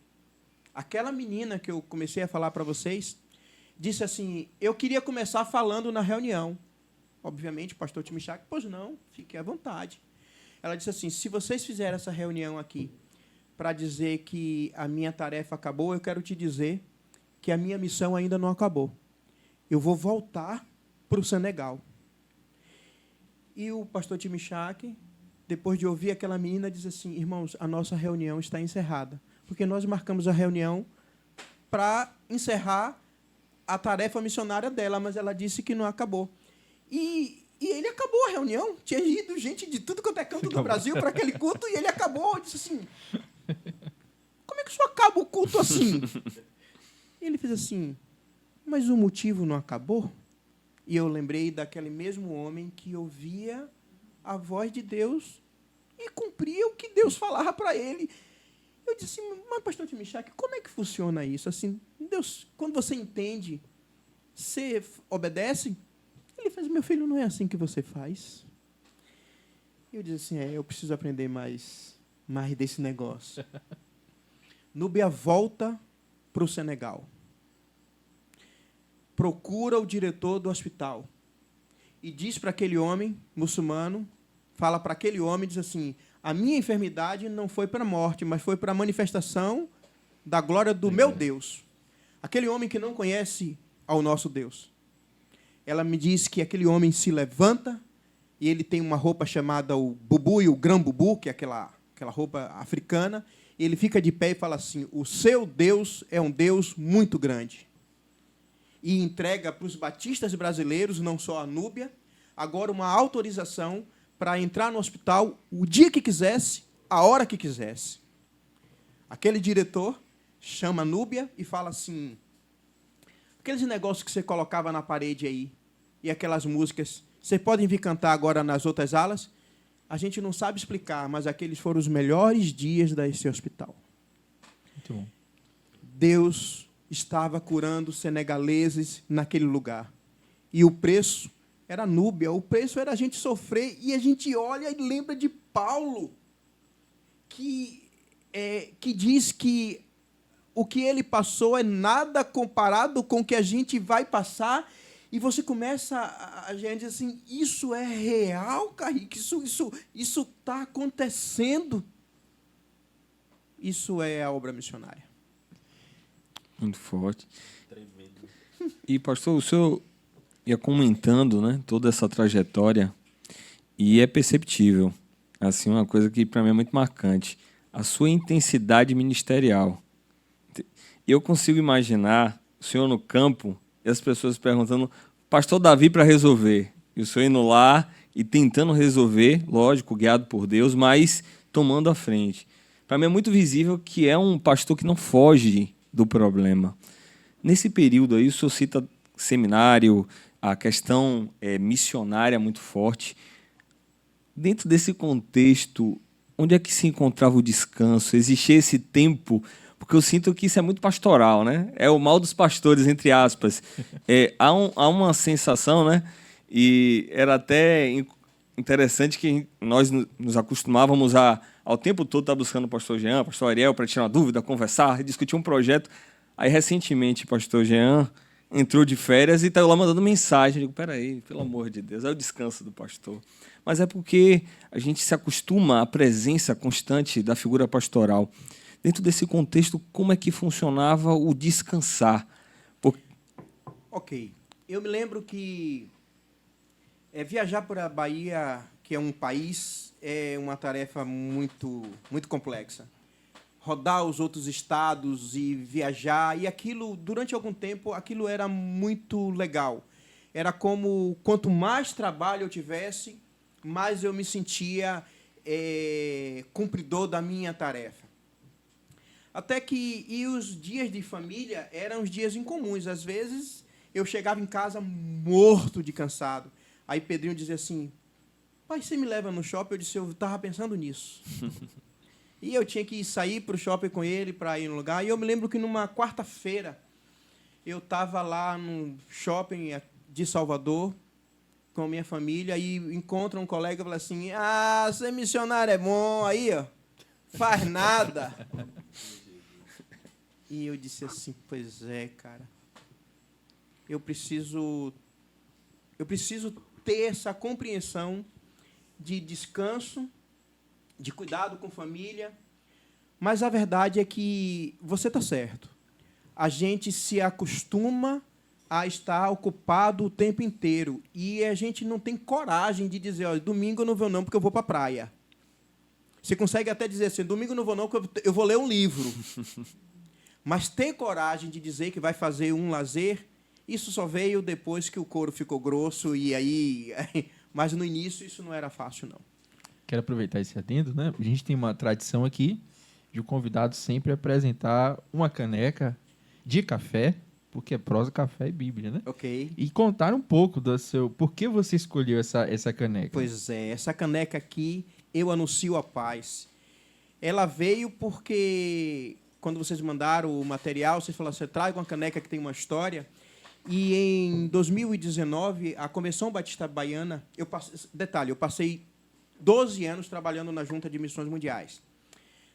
aquela menina que eu comecei a falar para vocês, disse assim, eu queria começar falando na reunião. Obviamente, o pastor Timichak, pois não, fique à vontade. Ela disse assim, se vocês fizerem essa reunião aqui para dizer que a minha tarefa acabou, eu quero te dizer que a minha missão ainda não acabou. Eu vou voltar para o Senegal. E o pastor Timichak, depois de ouvir aquela menina, diz assim, irmãos, a nossa reunião está encerrada, porque nós marcamos a reunião para encerrar a tarefa missionária dela, mas ela disse que não acabou. E ele acabou a reunião. Tinha ido gente de tudo quanto é canto do Brasil para aquele culto, e ele acabou. Disse assim, como é que o senhor acaba o culto assim? Ele fez assim, mas o motivo não acabou? E eu lembrei daquele mesmo homem que ouvia a voz de Deus e cumpria o que Deus falava para ele. Eu disse, mas pastor Timichak, como é que funciona isso? Assim, Deus, quando você entende, você obedece? Ele fez, meu filho, não é assim que você faz. Eu disse assim, eu preciso aprender mais desse negócio. Núbia volta para o Senegal. Procura o diretor do hospital e diz para aquele homem muçulmano, fala para aquele homem, diz assim, a minha enfermidade não foi para a morte, mas foi para a manifestação da glória do meu Deus. Aquele homem que não conhece ao nosso Deus. Ela me diz que aquele homem se levanta e ele tem uma roupa chamada o bubu e o grão bubu, que é aquela roupa africana, e ele fica de pé e fala assim, o seu Deus é um Deus muito grande. E entrega para os batistas brasileiros, não só a Núbia, agora uma autorização para entrar no hospital o dia que quisesse, a hora que quisesse. Aquele diretor chama a Núbia e fala assim, aqueles negócios que você colocava na parede aí, e aquelas músicas, vocês podem vir cantar agora nas outras alas? A gente não sabe explicar, mas aqueles foram os melhores dias desse hospital. Muito bom. Deus estava curando senegaleses naquele lugar. E o preço era Núbia, o preço era a gente sofrer, e a gente olha e lembra de Paulo, que diz que o que ele passou é nada comparado com o que a gente vai passar, e você começa a gente dizer assim, isso é real, Kaique, isso está acontecendo. Isso é a obra missionária. Muito forte. Tremendo. E, pastor, o senhor ia comentando, né, toda essa trajetória, e é perceptível, assim, uma coisa que para mim é muito marcante, a sua intensidade ministerial. Eu consigo imaginar o senhor no campo e as pessoas perguntando, pastor Davi para resolver, e o senhor indo lá e tentando resolver, lógico, guiado por Deus, mas tomando a frente. Para mim é muito visível que é um pastor que não foge do problema. Nesse período aí, o senhor cita seminário, a questão missionária muito forte. Dentro desse contexto, onde é que se encontrava o descanso? Existia esse tempo? Porque eu sinto que isso é muito pastoral, né? É o mal dos pastores, entre aspas. Há uma sensação, né? E era até interessante que nós nos acostumávamos ao tempo todo estar buscando o pastor Jean, o pastor Ariel, para tirar uma dúvida, conversar, discutir um projeto. Aí, recentemente, o pastor Jean entrou de férias e está lá mandando mensagem. Eu digo, peraí, pelo amor de Deus, é o descanso do pastor. Mas é porque a gente se acostuma à presença constante da figura pastoral. Dentro desse contexto, como é que funcionava o descansar? Ok. Eu me lembro que viajar para a Bahia, que é um país, é uma tarefa muito, muito complexa. Rodar os outros estados e viajar, e aquilo, durante algum tempo, aquilo era muito legal. Era como, quanto mais trabalho eu tivesse, mais eu me sentia cumpridor da minha tarefa. Até que, e os dias de família eram os dias incomuns. Às vezes, eu chegava em casa morto de cansado. Aí Pedrinho dizia assim, pai, você me leva no shopping? Eu disse, eu estava pensando nisso. E eu tinha que sair para o shopping com ele, para ir no lugar. E eu me lembro que numa quarta-feira, eu estava lá no shopping de Salvador, com a minha família, e encontro um colega e fala assim, ser missionário é bom, aí, ó, faz nada. E eu disse assim, pois é, cara, eu preciso ter essa compreensão de descanso, de cuidado com família, mas a verdade é que você está certo. A gente se acostuma a estar ocupado o tempo inteiro e a gente não tem coragem de dizer, olha, domingo eu não vou não porque eu vou para a praia. Você consegue até dizer assim, domingo eu não vou não porque eu vou ler um livro. Mas ter coragem de dizer que vai fazer um lazer, isso só veio depois que o couro ficou grosso e aí... Mas no início isso não era fácil, não. Quero aproveitar esse adendo, né? A gente tem uma tradição aqui de o convidado sempre apresentar uma caneca de café, porque é prosa, café e Bíblia, né? Ok. E contar um pouco do seu... Por que você escolheu essa caneca? Pois é, essa caneca aqui, eu anuncio a paz. Ela veio porque, quando vocês mandaram o material, vocês falaram, você traga uma caneca que tem uma história. E em 2019, a Convenção Batista Baiana... eu passei 12 anos trabalhando na Junta de Missões Mundiais.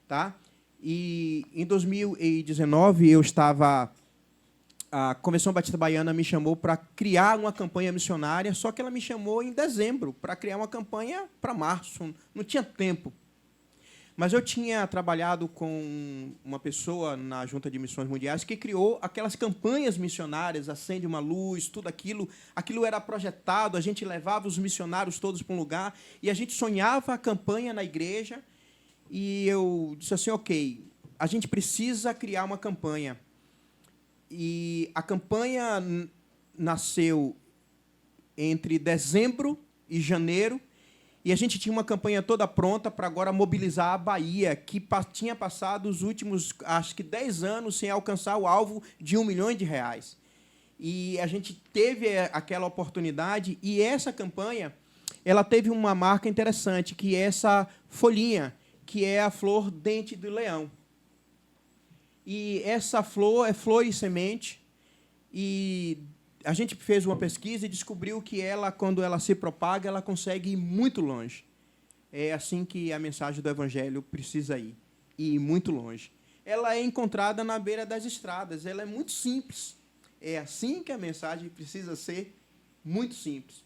Tá? E em 2019, eu estava... A Convenção Batista Baiana me chamou para criar uma campanha missionária, só que ela me chamou em dezembro para criar uma campanha para março. Não tinha tempo. Mas eu tinha trabalhado com uma pessoa na Junta de Missões Mundiais que criou aquelas campanhas missionárias, acende uma luz, tudo aquilo. Aquilo era projetado, a gente levava os missionários todos para um lugar e a gente sonhava a campanha na igreja. E eu disse assim, ok, a gente precisa criar uma campanha. E a campanha nasceu entre dezembro e janeiro, e a gente tinha uma campanha toda pronta para agora mobilizar a Bahia, que tinha passado os últimos, acho que 10 anos, sem alcançar o alvo de R$1 milhão. E a gente teve aquela oportunidade, e essa campanha ela teve uma marca interessante, que é essa folhinha, que é a flor dente do leão. E essa flor é flor e semente, e a gente fez uma pesquisa e descobriu que ela, quando ela se propaga, ela consegue ir muito longe. É assim que a mensagem do Evangelho precisa ir muito longe. Ela é encontrada na beira das estradas, ela é muito simples. É assim que a mensagem precisa ser, muito simples.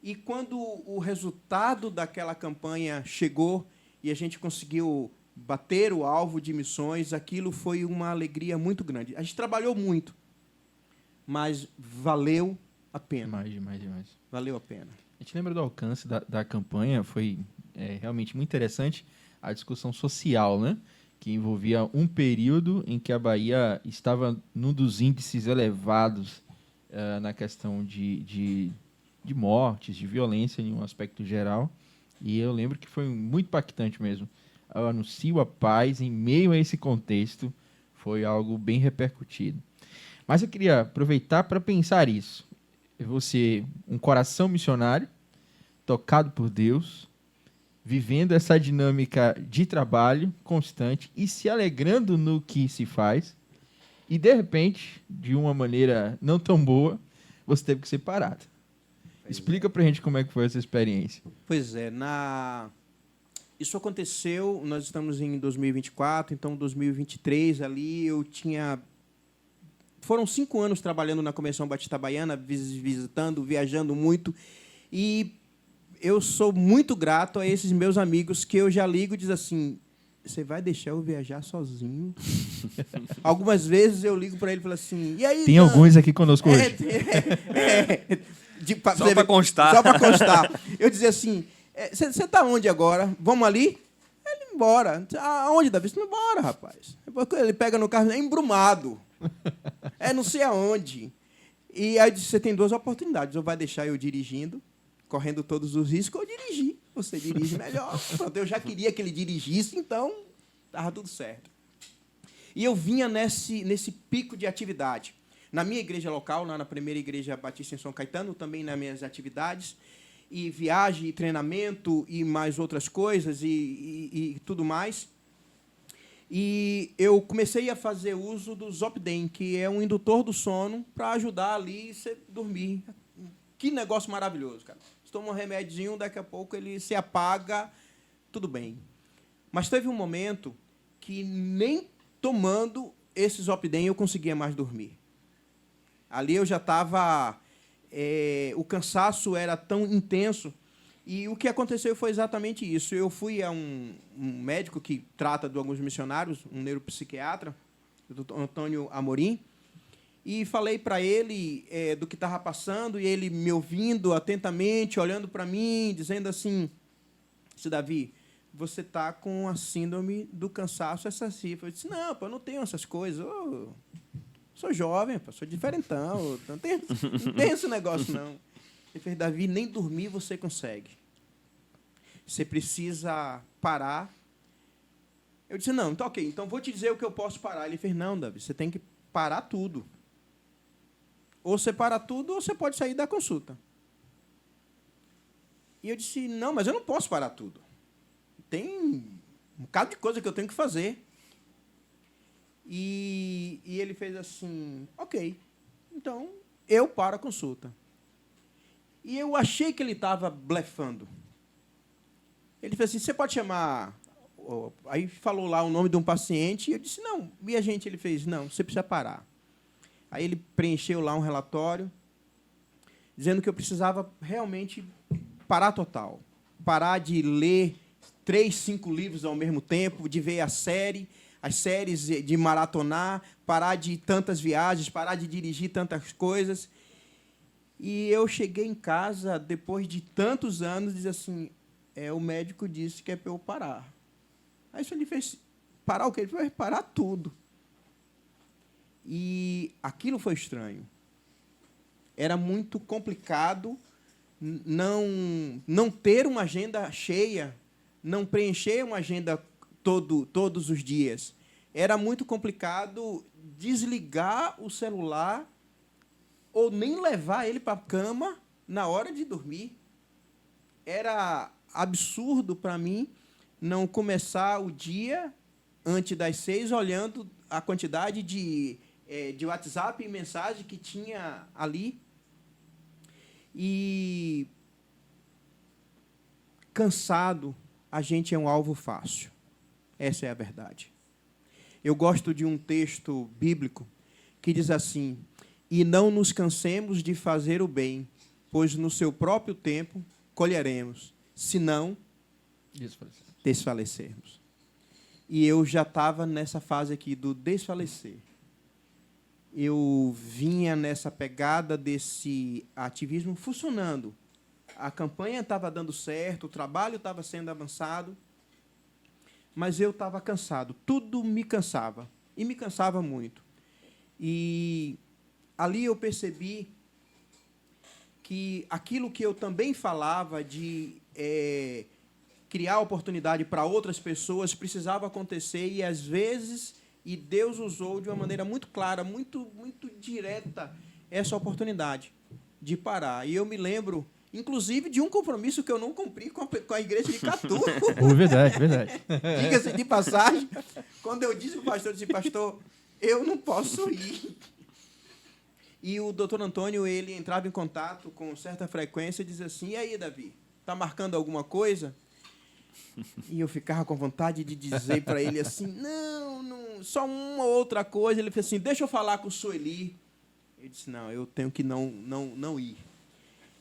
E quando o resultado daquela campanha chegou e a gente conseguiu bater o alvo de missões, aquilo foi uma alegria muito grande. A gente trabalhou muito, mas valeu a pena. Demais. Valeu a pena. A gente lembra do alcance da campanha, foi realmente muito interessante a discussão social, né? Que envolvia um período em que a Bahia estava num dos índices elevados na questão de mortes, de violência em um aspecto geral. E eu lembro que foi muito impactante mesmo. Eu anuncio a paz em meio a esse contexto, foi algo bem repercutido. Mas eu queria aproveitar para pensar isso. Você, um coração missionário, tocado por Deus, vivendo essa dinâmica de trabalho constante e se alegrando no que se faz, e, de repente, de uma maneira não tão boa, você teve que ser parado. Explica para a gente como é que foi essa experiência. Pois é, isso aconteceu, nós estamos em 2024, então 2023 ali eu tinha... Foram 5 anos trabalhando na Convenção Batista Baiana, visitando, viajando muito, e eu sou muito grato a esses meus amigos que eu já ligo e diz assim, você vai deixar eu viajar sozinho? Algumas vezes eu ligo para ele e falo assim, e aí? Tem alguns aqui conosco hoje. Só para constar. Só para constar. Eu dizia assim, você está onde agora? Vamos ali? Ele, embora. Aonde, Davi? Embora, rapaz. Ele pega no carro, é embrumado. Não sei aonde. E aí você tem 2 oportunidades. Ou vai deixar eu dirigindo, correndo todos os riscos, ou dirigir. Você dirige melhor. Pronto, eu já queria que ele dirigisse, então estava tudo certo. E eu vinha nesse pico de atividade. Na minha igreja local, lá na primeira igreja batista em São Caetano, também nas minhas atividades, e viagem, e treinamento, e mais outras coisas, e tudo mais. E eu comecei a fazer uso do Zopidem, que é um indutor do sono, para ajudar ali você dormir. Que negócio maravilhoso, cara. Você toma um remédiozinho, daqui a pouco ele se apaga, tudo bem. Mas teve um momento que nem tomando esse Zopidem eu conseguia mais dormir. Ali eu já estava... o cansaço era tão intenso. E o que aconteceu foi exatamente isso. Eu fui a um médico que trata de alguns missionários, um neuropsiquiatra, o Dr. Antônio Amorim, e falei para ele do que estava passando, e ele me ouvindo atentamente, olhando para mim, dizendo assim, Davi, você está com a síndrome do cansaço excessivo. Eu disse, não, pô, eu não tenho essas coisas. Eu sou jovem, pô, sou diferentão, não tem esse negócio, não. Ele fez, Davi, nem dormir você consegue. Você precisa parar. Eu disse, não, então ok, então vou te dizer o que eu posso parar. Ele fez, não, Davi, você tem que parar tudo. Ou você para tudo, ou você pode sair da consulta. E eu disse, não, mas eu não posso parar tudo. Tem um bocado de coisa que eu tenho que fazer. E ele fez assim, ok, então eu paro a consulta. E eu achei que ele estava blefando. Ele fez assim, você pode chamar... Aí falou lá o nome de um paciente, e eu disse, não. E a gente, ele fez, não, você precisa parar. Aí ele preencheu lá um relatório, dizendo que eu precisava realmente parar total. Parar de ler 3, 5 livros ao mesmo tempo, de ver as séries de maratonar, parar de tantas viagens, parar de dirigir tantas coisas. E eu cheguei em casa, depois de tantos anos, e disse assim, o médico disse que é para eu parar. Aí ele fez, parar o quê? Ele vai parar tudo. E aquilo foi estranho. Era muito complicado não ter uma agenda cheia, não preencher uma agenda todos os dias. Era muito complicado desligar o celular ou nem levar ele para a cama na hora de dormir. Era absurdo para mim não começar o dia antes das 6 olhando a quantidade de WhatsApp e mensagem que tinha ali. E cansado, a gente é um alvo fácil. Essa é a verdade. Eu gosto de um texto bíblico que diz assim, e não nos cansemos de fazer o bem, pois no seu próprio tempo colheremos, se não desfalecermos. E eu já estava nessa fase aqui do desfalecer. Eu vinha nessa pegada desse ativismo funcionando. A campanha estava dando certo, o trabalho estava sendo avançado, mas eu estava cansado. Tudo me cansava, e me cansava muito. E ali eu percebi que aquilo que eu também falava de criar oportunidade para outras pessoas precisava acontecer, e às vezes, e Deus usou de uma maneira muito clara, muito, muito direta, essa oportunidade de parar. E eu me lembro, inclusive, de um compromisso que eu não cumpri com a igreja de Catu. Verdade, verdade. Diga-se de passagem, quando eu disse para o pastor, eu disse, pastor, eu não posso ir. E o doutor Antônio, ele entrava em contato com certa frequência e dizia assim, e aí, Davi, está marcando alguma coisa? E eu ficava com vontade de dizer para ele assim, não, só uma outra coisa. Ele fez assim, deixa eu falar com o Sueli. Eu disse, não, eu tenho que não ir.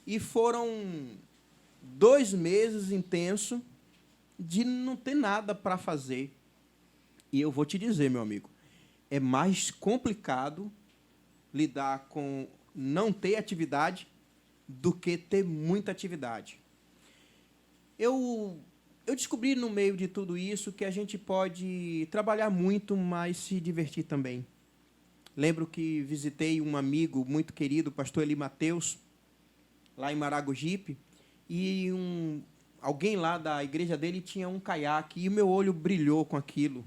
E foram 2 meses intensos de não ter nada para fazer. E eu vou te dizer, meu amigo, é mais complicado lidar com não ter atividade do que ter muita atividade. Eu descobri no meio de tudo isso que a gente pode trabalhar muito, mas se divertir também. Lembro que visitei um amigo muito querido, o pastor Eli Mateus, lá em Maragogipe, e alguém lá da igreja dele tinha um caiaque, e o meu olho brilhou com aquilo.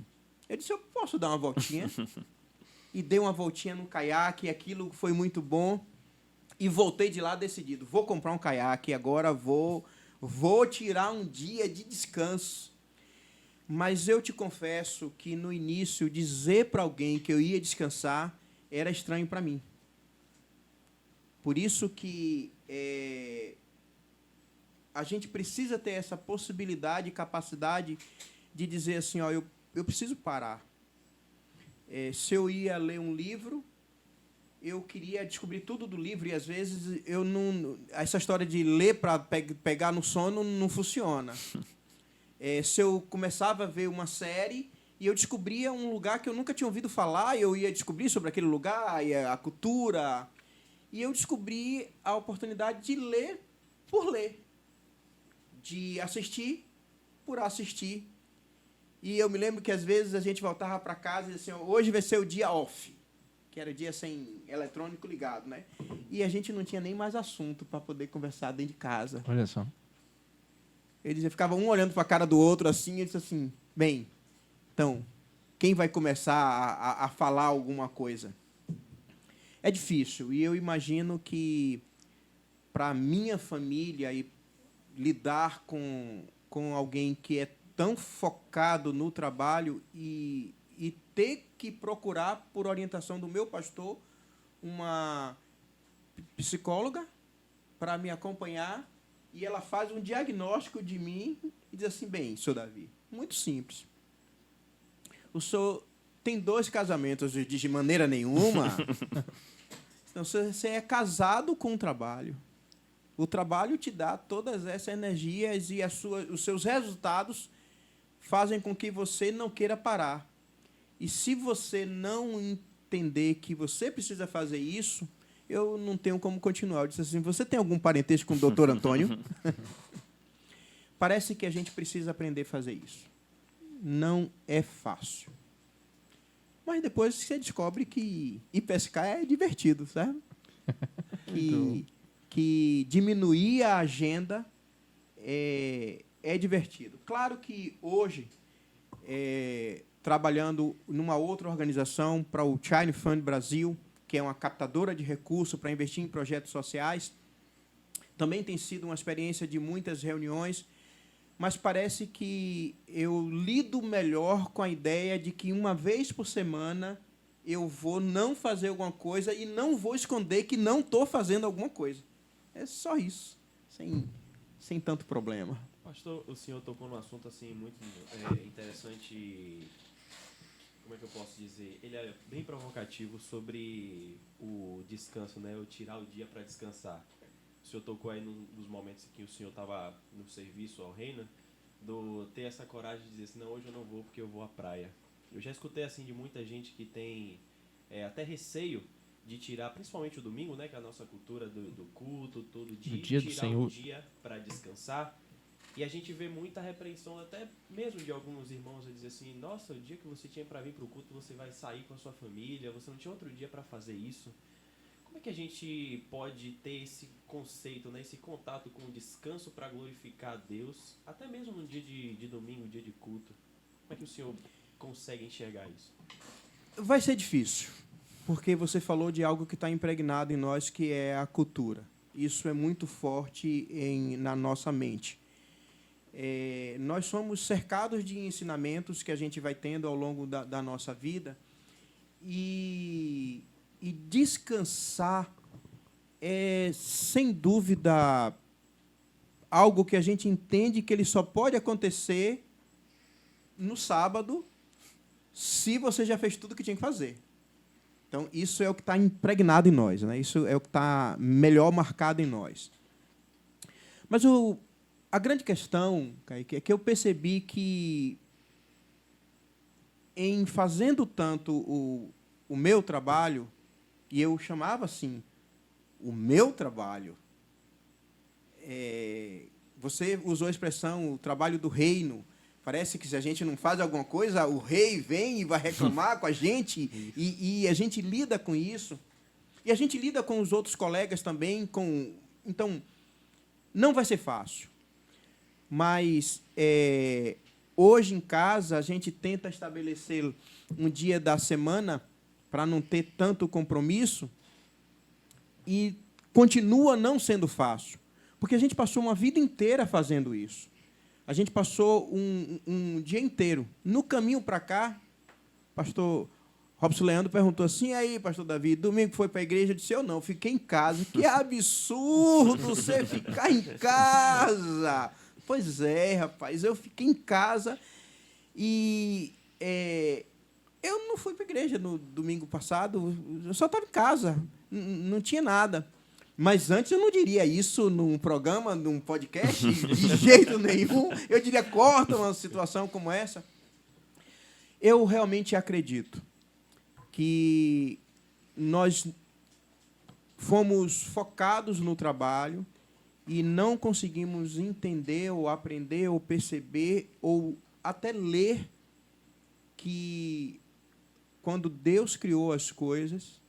Eu disse, eu posso dar uma voltinha? E dei uma voltinha no caiaque, aquilo foi muito bom. E voltei de lá decidido, vou comprar um caiaque, agora vou tirar um dia de descanso. Mas eu te confesso que, no início, dizer para alguém que eu ia descansar era estranho para mim. Por isso que a gente precisa ter essa possibilidade e capacidade de dizer assim, ó, eu preciso parar. Se eu ia ler um livro, eu queria descobrir tudo do livro, e às vezes eu não, essa história de ler para pegar no sono não funciona. Se eu começava a ver uma série e eu descobria um lugar que eu nunca tinha ouvido falar, eu ia descobrir sobre aquele lugar, e a cultura, e eu descobri a oportunidade de ler por ler, de assistir por assistir. E eu me lembro que, às vezes, a gente voltava para casa e dizia assim, hoje vai ser o dia off, que era o dia sem eletrônico ligado, né? E a gente não tinha nem mais assunto para poder conversar dentro de casa. Olha só. Eles ficavam um olhando para a cara do outro assim, e disse assim, bem, então, quem vai começar a falar alguma coisa? É difícil, e eu imagino que, para a minha família, e lidar com alguém que é tão focado no trabalho e ter que procurar, por orientação do meu pastor, uma psicóloga para me acompanhar, e ela faz um diagnóstico de mim e diz assim, bem, senhor Davi, muito simples. O senhor tem 2 casamentos, de maneira nenhuma. Então, você é casado com o trabalho. O trabalho te dá todas essas energias e os seus resultados fazem com que você não queira parar. E se você não entender que você precisa fazer isso, eu não tenho como continuar. Eu disse assim, você tem algum parentesco com o doutor Antônio? Parece que a gente precisa aprender a fazer isso. Não é fácil. Mas depois você descobre que ir pescar é divertido, certo? Que diminuir a agenda é divertido. Claro que hoje, trabalhando numa outra organização, para o China Fund Brasil, que é uma captadora de recursos para investir em projetos sociais, também tem sido uma experiência de muitas reuniões, mas parece que eu lido melhor com a ideia de que uma vez por semana eu vou não fazer alguma coisa e não vou esconder que não estou fazendo alguma coisa. É só isso, sem tanto problema. Pastor, o senhor tocou num assunto assim muito interessante, como é que eu posso dizer? Ele é bem provocativo sobre o descanso, né? O tirar o dia para descansar. O senhor tocou aí num dos momentos em que o senhor estava no serviço ao reino, do ter essa coragem de dizer assim, não, hoje eu não vou porque eu vou à praia. Eu já escutei assim de muita gente que tem até receio de tirar, principalmente o domingo, né, que é a nossa cultura do culto, todo dia, dia do tirar Senhor. um dia para descansar. E a gente vê muita repreensão, até mesmo de alguns irmãos, a dizer assim, nossa, o dia que você tinha para vir para o culto, você vai sair com a sua família, você não tinha outro dia para fazer isso. Como é que a gente pode ter esse conceito, né, esse contato com o descanso para glorificar a Deus, até mesmo no dia de domingo, dia de culto? Como é que o senhor consegue enxergar isso? Vai ser difícil, porque você falou de algo que está impregnado em nós, que é a cultura. Isso é muito forte na nossa mente. Nós somos cercados de ensinamentos que a gente vai tendo ao longo da nossa vida, e descansar é, sem dúvida, algo que a gente entende que ele só pode acontecer no sábado, se você já fez tudo o que tinha que fazer. Então, isso é o que está impregnado em nós, né? Isso é o que está melhor marcado em nós. Mas a grande questão, Kaique, é que eu percebi que, em fazendo tanto o meu trabalho, e eu chamava assim, o meu trabalho, você usou a expressão, o trabalho do reino. Parece que se a gente não faz alguma coisa, o rei vem e vai reclamar com a gente, e a gente lida com isso. E a gente lida com os outros colegas também. Então, não vai ser fácil. Mas hoje em casa a gente tenta estabelecer um dia da semana para não ter tanto compromisso e continua não sendo fácil, porque a gente passou uma vida inteira fazendo isso. A gente passou um dia inteiro. No caminho para cá, pastor Robson Leandro perguntou assim, aí, pastor Davi, domingo foi para a igreja? Eu disse, eu não, fiquei em casa. Que absurdo você ficar em casa! Pois é, rapaz, eu fiquei em casa e eu não fui para a igreja no domingo passado, eu só estava em casa, não tinha nada. Mas antes eu não diria isso num programa, num podcast, de jeito nenhum. Eu diria, corta uma situação como essa. Eu realmente acredito que nós fomos focados no trabalho e não conseguimos entender ou aprender ou perceber ou até ler que quando Deus criou as coisas,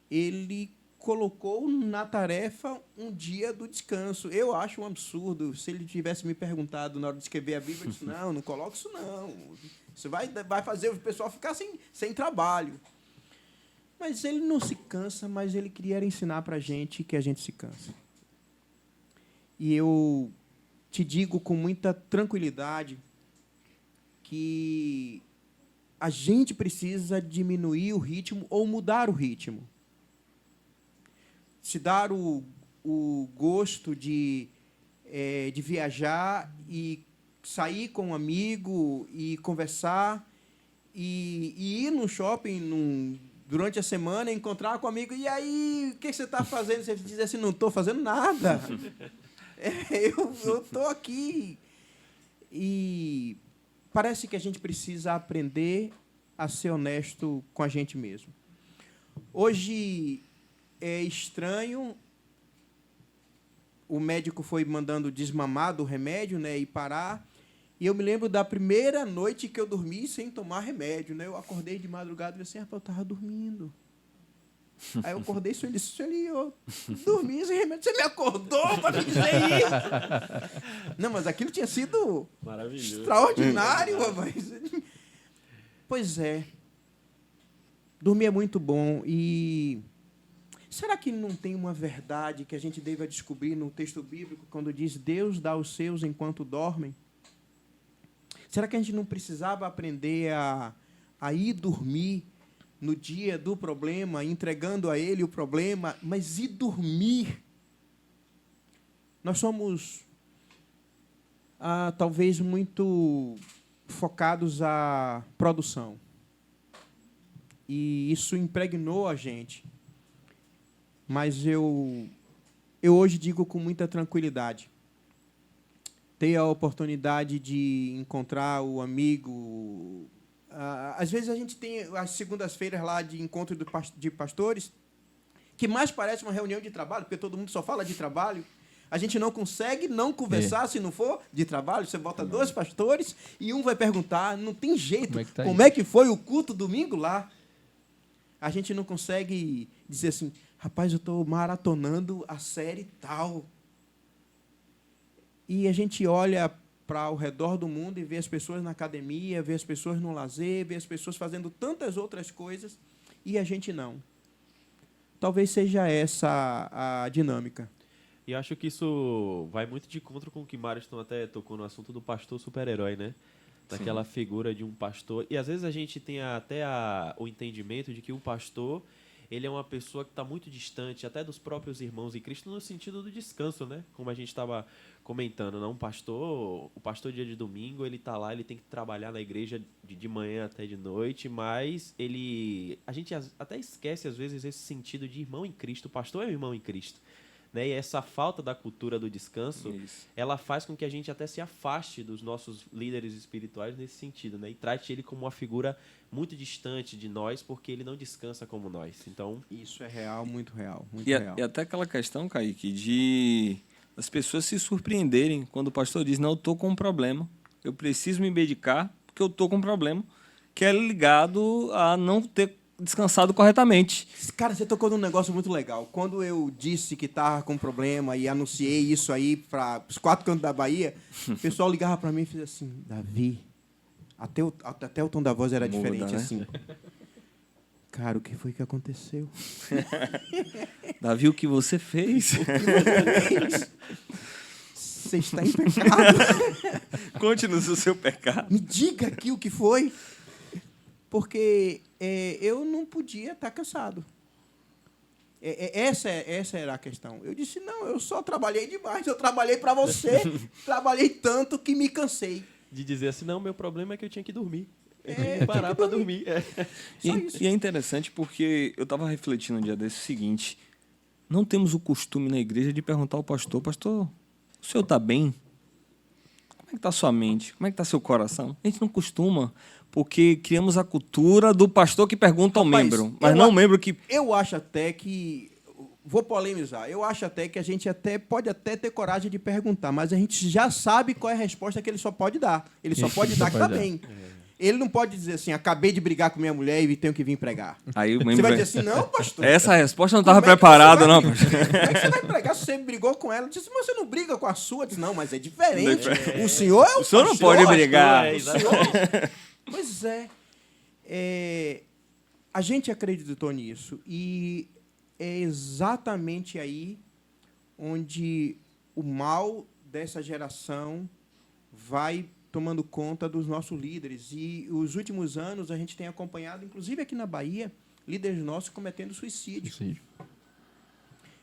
Ele colocou na tarefa um dia do descanso. Eu acho um absurdo. Se ele tivesse me perguntado na hora de escrever a Bíblia, eu disse, não coloque isso não. Isso vai fazer o pessoal ficar sem trabalho. Mas ele não se cansa, mas ele queria ensinar para a gente que a gente se cansa. E eu te digo com muita tranquilidade que a gente precisa diminuir o ritmo ou mudar o ritmo. Se dar o gosto de viajar e sair com um amigo e conversar e ir no shopping durante a semana, encontrar com um amigo, e aí, o que você está fazendo? Você diz assim, não estou fazendo nada. Eu estou aqui. E parece que a gente precisa aprender a ser honesto com a gente mesmo. Hoje é estranho, o médico foi mandando desmamar do remédio, né, e parar. E eu me lembro da primeira noite que eu dormi sem tomar remédio, né? Eu acordei de madrugada e disse assim, rapaz, eu estava dormindo. Aí eu acordei e disse, eu dormi sem remédio. Você me acordou para me dizer isso? Não, mas aquilo tinha sido maravilhoso, extraordinário, rapaz. Pois é. Dormir é muito bom. E será que não tem uma verdade que a gente deva descobrir no texto bíblico quando diz Deus dá aos seus enquanto dormem? Será que a gente não precisava aprender a ir dormir no dia do problema, entregando a Ele o problema, mas ir dormir? Nós somos, talvez, muito focados à produção. E isso impregnou a gente. Mas eu hoje digo com muita tranquilidade. Ter a oportunidade de encontrar o amigo. Às vezes a gente tem as segundas-feiras lá de encontro de pastores, que mais parece uma reunião de trabalho, porque todo mundo só fala de trabalho. A gente não consegue não conversar se não for de trabalho. Você bota dois pastores e um vai perguntar, não tem jeito, como é que foi o culto domingo lá? A gente não consegue dizer assim, rapaz, eu estou maratonando a série tal. E a gente olha para ao redor do mundo e vê as pessoas na academia, vê as pessoas no lazer, vê as pessoas fazendo tantas outras coisas, e a gente não. Talvez seja essa a dinâmica. E acho que isso vai muito de encontro com o que Mariston até tocou no assunto do pastor super-herói, né? Daquela figura de um pastor. E às vezes a gente tem até o entendimento de que o pastor, ele é uma pessoa que está muito distante até dos próprios irmãos em Cristo no sentido do descanso, né? Como a gente estava comentando, não? O pastor dia de domingo, ele está lá, ele tem que trabalhar na igreja de manhã até de noite, mas a gente até esquece às vezes esse sentido de irmão em Cristo. O pastor é um irmão em Cristo. Né? E essa falta da cultura do descanso, ela faz com que a gente até se afaste dos nossos líderes espirituais nesse sentido, né? E trate ele como uma figura muito distante de nós, porque ele não descansa como nós. Então, isso é real, muito real. Muito real. E até aquela questão, Kaique, de as pessoas se surpreenderem quando o pastor diz, não, eu estou com um problema, eu preciso me medicar porque eu estou com um problema, que é ligado a não ter descansado corretamente. Cara, você tocou num negócio muito legal. Quando eu disse que estava com problema e anunciei isso aí para os 4 cantos da Bahia, o pessoal ligava para mim e fez assim, Davi, até o tom da voz era Muda, diferente, né? assim. Cara, o que foi que aconteceu? Davi, o que você fez? Você está em pecado. Conte-nos o seu pecado. Me diga aqui o que foi. Porque eu não podia estar cansado. Essa era a questão. Eu disse, não, eu só trabalhei demais. Eu trabalhei para você. Trabalhei tanto que me cansei. De dizer assim, não, meu problema é que eu tinha que dormir. Eu tinha É, que parar para dormir. E é interessante porque eu estava refletindo um dia desse o seguinte: não temos o costume na igreja de perguntar ao pastor, o senhor está bem? Como é que está sua mente? Como é que está seu coração? A gente não costuma, porque criamos a cultura do pastor que pergunta ao membro, mas não o membro que... Eu acho até que... Vou polemizar. Eu acho até que a gente pode até ter coragem de perguntar, mas a gente já sabe qual é a resposta que ele só pode dar. Ele só pode dar que está bem. Ele não pode dizer assim, acabei de brigar com minha mulher e tenho que vir pregar. Aí o Você membro vai dizer assim, não, pastor. Essa resposta não estava Como é que preparada, você vai- não, pastor. Como é que você vai pregar se você brigou com ela? Eu disse, mas você não briga com a sua? Eu disse, não, mas é diferente. O senhor é o O senhor não pastor, pode brigar. o senhor... Pois é. A gente acreditou nisso. E é exatamente aí onde o mal dessa geração vai tomando conta dos nossos líderes. E os últimos anos a gente tem acompanhado, inclusive aqui na Bahia, líderes nossos cometendo suicídio.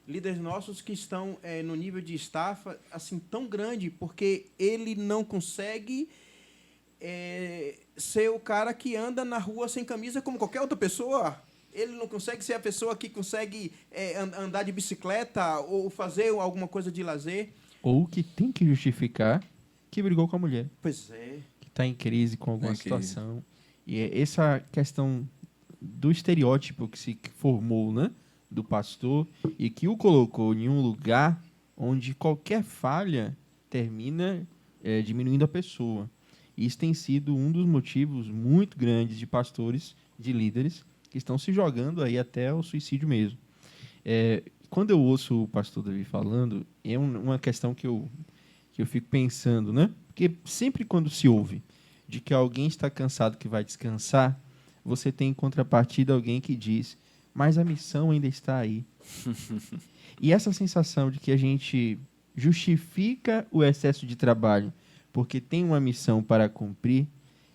Líderes nossos que estão no nível de estafa assim, tão grande, porque ele não consegue ser o cara que anda na rua sem camisa como qualquer outra pessoa. Ele não consegue ser a pessoa que consegue andar de bicicleta ou fazer alguma coisa de lazer. Ou que tem que justificar que brigou com a mulher, Pois é. que está em crise com alguma É crise. situação. E é essa questão do estereótipo que se formou, né, do pastor e que o colocou em um lugar onde qualquer falha termina diminuindo a pessoa. Isso tem sido um dos motivos muito grandes de pastores, de líderes, que estão se jogando aí até o suicídio mesmo. Quando eu ouço o pastor Davi falando, é uma questão que eu fico pensando, né? Porque sempre quando se ouve de que alguém está cansado que vai descansar, você tem em contrapartida alguém que diz, mas a missão ainda está aí. E essa sensação de que a gente justifica o excesso de trabalho porque tem uma missão para cumprir,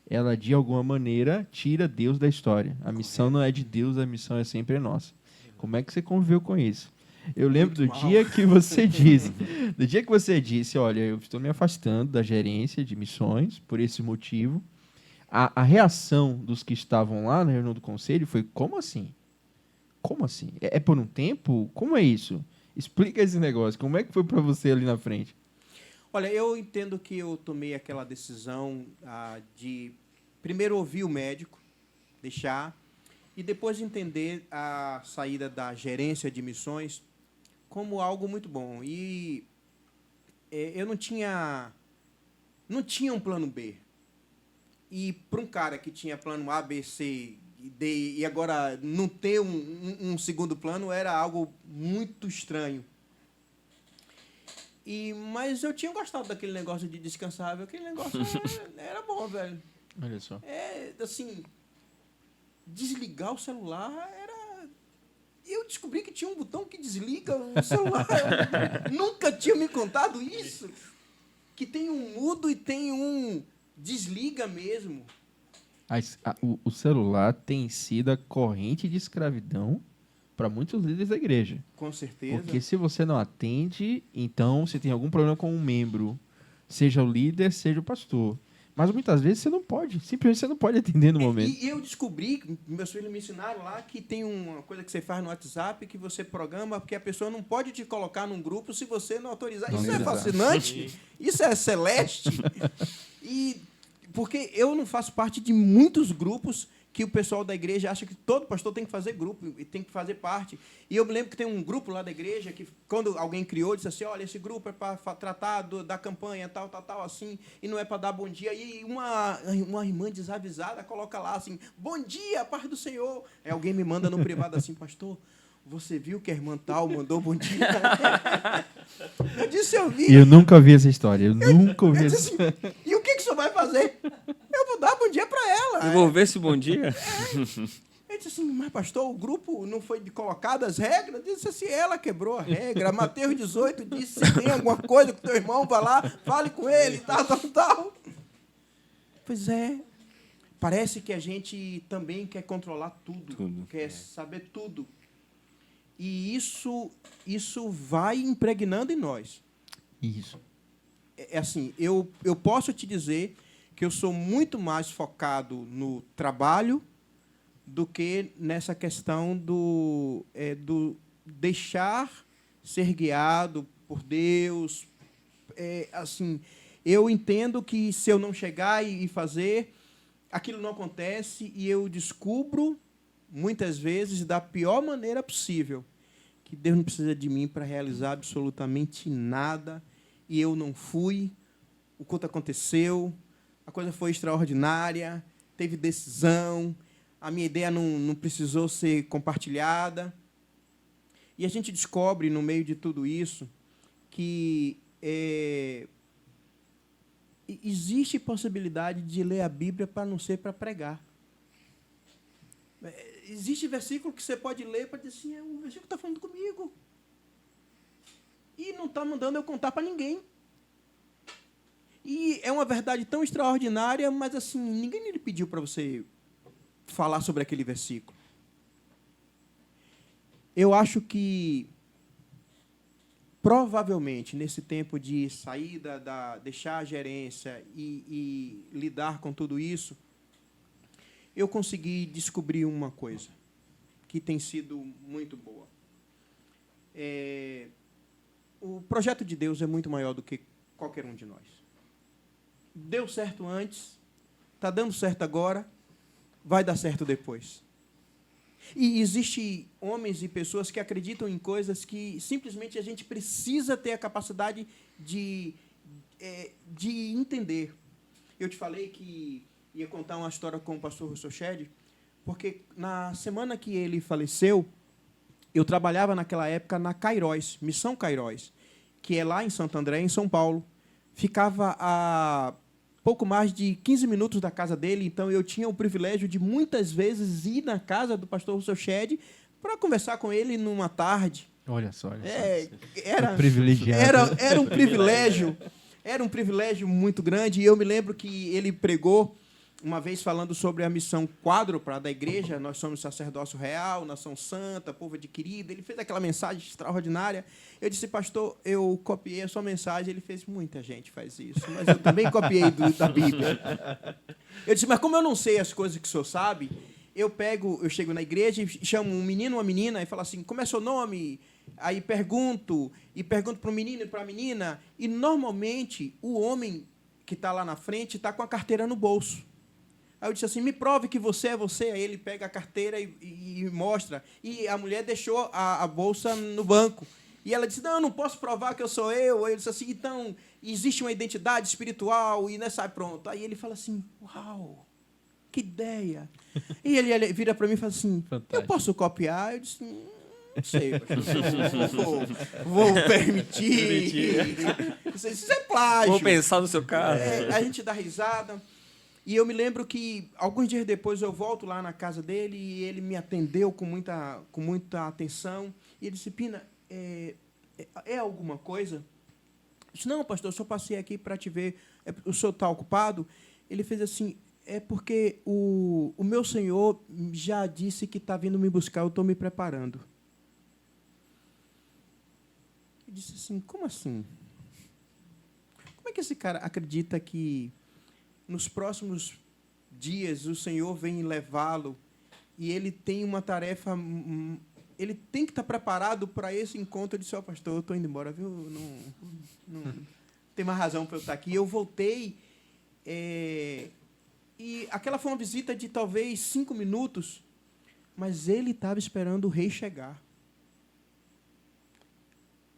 ela de alguma maneira tira Deus da história. A missão não é de Deus, a missão é sempre nossa. Como é que você conviveu com isso? Eu lembro do dia que você disse, olha, eu estou me afastando da gerência de missões por esse motivo. A reação dos que estavam lá na reunião do conselho foi, como assim? Como assim? É por um tempo? Como é isso? Explica esse negócio. Como é que foi para você ali na frente? Olha, eu entendo que eu tomei aquela decisão de primeiro ouvir o médico, deixar, e depois entender a saída da gerência de missões como algo muito bom. E eu não tinha um plano B. E para um cara que tinha plano A, B, C e D, e agora não ter um segundo plano era algo muito estranho. Mas eu tinha gostado daquele negócio de descansar, viu? Aquele negócio era bom, velho. Olha só. Assim, desligar o celular era... Eu descobri que tinha um botão que desliga o celular. Eu nunca tinha me contado isso. Que tem um mudo e tem um desliga mesmo. O celular tem sido a corrente de escravidão para muitos líderes da igreja. Com certeza. Porque se você não atende, então você tem algum problema com um membro, seja o líder, seja o pastor. Mas muitas vezes você não pode, simplesmente você não pode atender no momento. E eu descobri, meus filhos me ensinaram lá, que tem uma coisa que você faz no WhatsApp, que você programa, porque a pessoa não pode te colocar num grupo se você não autorizar. Isso é fascinante, isso é celeste. Porque eu não faço parte de muitos grupos que o pessoal da igreja acha que todo pastor tem que fazer grupo e tem que fazer parte. E eu me lembro que tem um grupo lá da igreja que, quando alguém criou, disse assim, olha, esse grupo é para tratar da campanha, tal, assim, e não é para dar bom dia. E uma irmã desavisada coloca lá assim, bom dia, paz do Senhor. Aí alguém me manda no privado assim, pastor, você viu que a irmã tal mandou bom dia? Eu disse, eu vi. Eu nunca ouvi essa história. Eu nunca ouvi essa história. E o que o senhor vai fazer? Eu vou dar bom dia para ela. Devolver esse bom dia? Ele disse assim, mas pastor, o grupo não foi colocado as regras? Eu disse assim, ela quebrou a regra. Mateus 18 disse, se tem alguma coisa com teu irmão, vá lá, fale com ele, tal. Pois é. Parece que a gente também quer controlar tudo. Quer saber tudo. E isso vai impregnando em nós. Isso. É assim, eu posso te dizer que eu sou muito mais focado no trabalho do que nessa questão do deixar ser guiado por Deus. Assim, eu entendo que se eu não chegar e fazer, aquilo não acontece e eu descubro, muitas vezes, da pior maneira possível, que Deus não precisa de mim para realizar absolutamente nada e eu não fui, o culto aconteceu, a coisa foi extraordinária, teve decisão, a minha ideia não precisou ser compartilhada. E a gente descobre, no meio de tudo isso, que existe possibilidade de ler a Bíblia para não ser para pregar. Existe versículo que você pode ler para dizer assim, o versículo está falando comigo. E não está mandando eu contar para ninguém. E é uma verdade tão extraordinária, mas assim, ninguém lhe pediu para você falar sobre aquele versículo. Eu acho que, provavelmente, nesse tempo de saída, deixar a gerência e lidar com tudo isso, eu consegui descobrir uma coisa que tem sido muito boa. O projeto de Deus é muito maior do que qualquer um de nós. Deu certo antes, está dando certo agora, vai dar certo depois. E existem homens e pessoas que acreditam em coisas que simplesmente a gente precisa ter a capacidade de entender. Eu te falei que ia contar uma história com o pastor Russell Shedd, porque na semana que ele faleceu, eu trabalhava naquela época na Cairóis, Missão Cairóis, que é lá em Santo André, em São Paulo. Ficava a pouco mais de 15 minutos da casa dele, então eu tinha o privilégio de muitas vezes ir na casa do pastor Russell Shedd para conversar com ele numa tarde. Olha só. Era privilegiado. Era um privilégio. Era um privilégio muito grande. E eu me lembro que ele pregou uma vez falando sobre a missão quádrupla da igreja. Nós somos sacerdócio real, nação santa, povo adquirido. Ele fez aquela mensagem extraordinária. Eu disse, pastor, eu copiei a sua mensagem. Ele fez, muita gente faz isso, mas eu também copiei da Bíblia. Eu disse, mas como eu não sei as coisas que o senhor sabe, eu chego na igreja e chamo um menino ou uma menina e falo assim, como é seu nome? Aí pergunto para o menino e para a menina, e normalmente o homem que está lá na frente está com a carteira no bolso. Aí eu disse assim, me prove que você é você. Aí ele pega a carteira e mostra. E a mulher deixou a bolsa no banco. E ela disse, não, eu não posso provar que eu sou eu. Aí ele disse assim, então, existe uma identidade espiritual e nessa pronto. Aí ele fala assim, uau, que ideia. E ele vira para mim e fala assim, fantástico. Eu posso copiar? Eu disse, não sei, vou permitir. Isso é plágio. Vou pensar no seu caso. A gente dá risada. E eu me lembro que, alguns dias depois, eu volto lá na casa dele e ele me atendeu com muita atenção. E ele disse, Pina, é alguma coisa? Eu disse, não, pastor, eu só passei aqui para te ver. O senhor está ocupado? Ele fez assim, é porque o meu senhor já disse que está vindo me buscar, eu estou me preparando. Eu disse assim, como assim? Como é que esse cara acredita que nos próximos dias o Senhor vem levá-lo e ele tem uma tarefa, ele tem que estar preparado para esse encontro? Eu disse, pastor, eu estou indo embora, viu? Não tem mais razão para eu estar aqui. Eu voltei E aquela foi uma visita de talvez 5 minutos, mas ele estava esperando o rei chegar.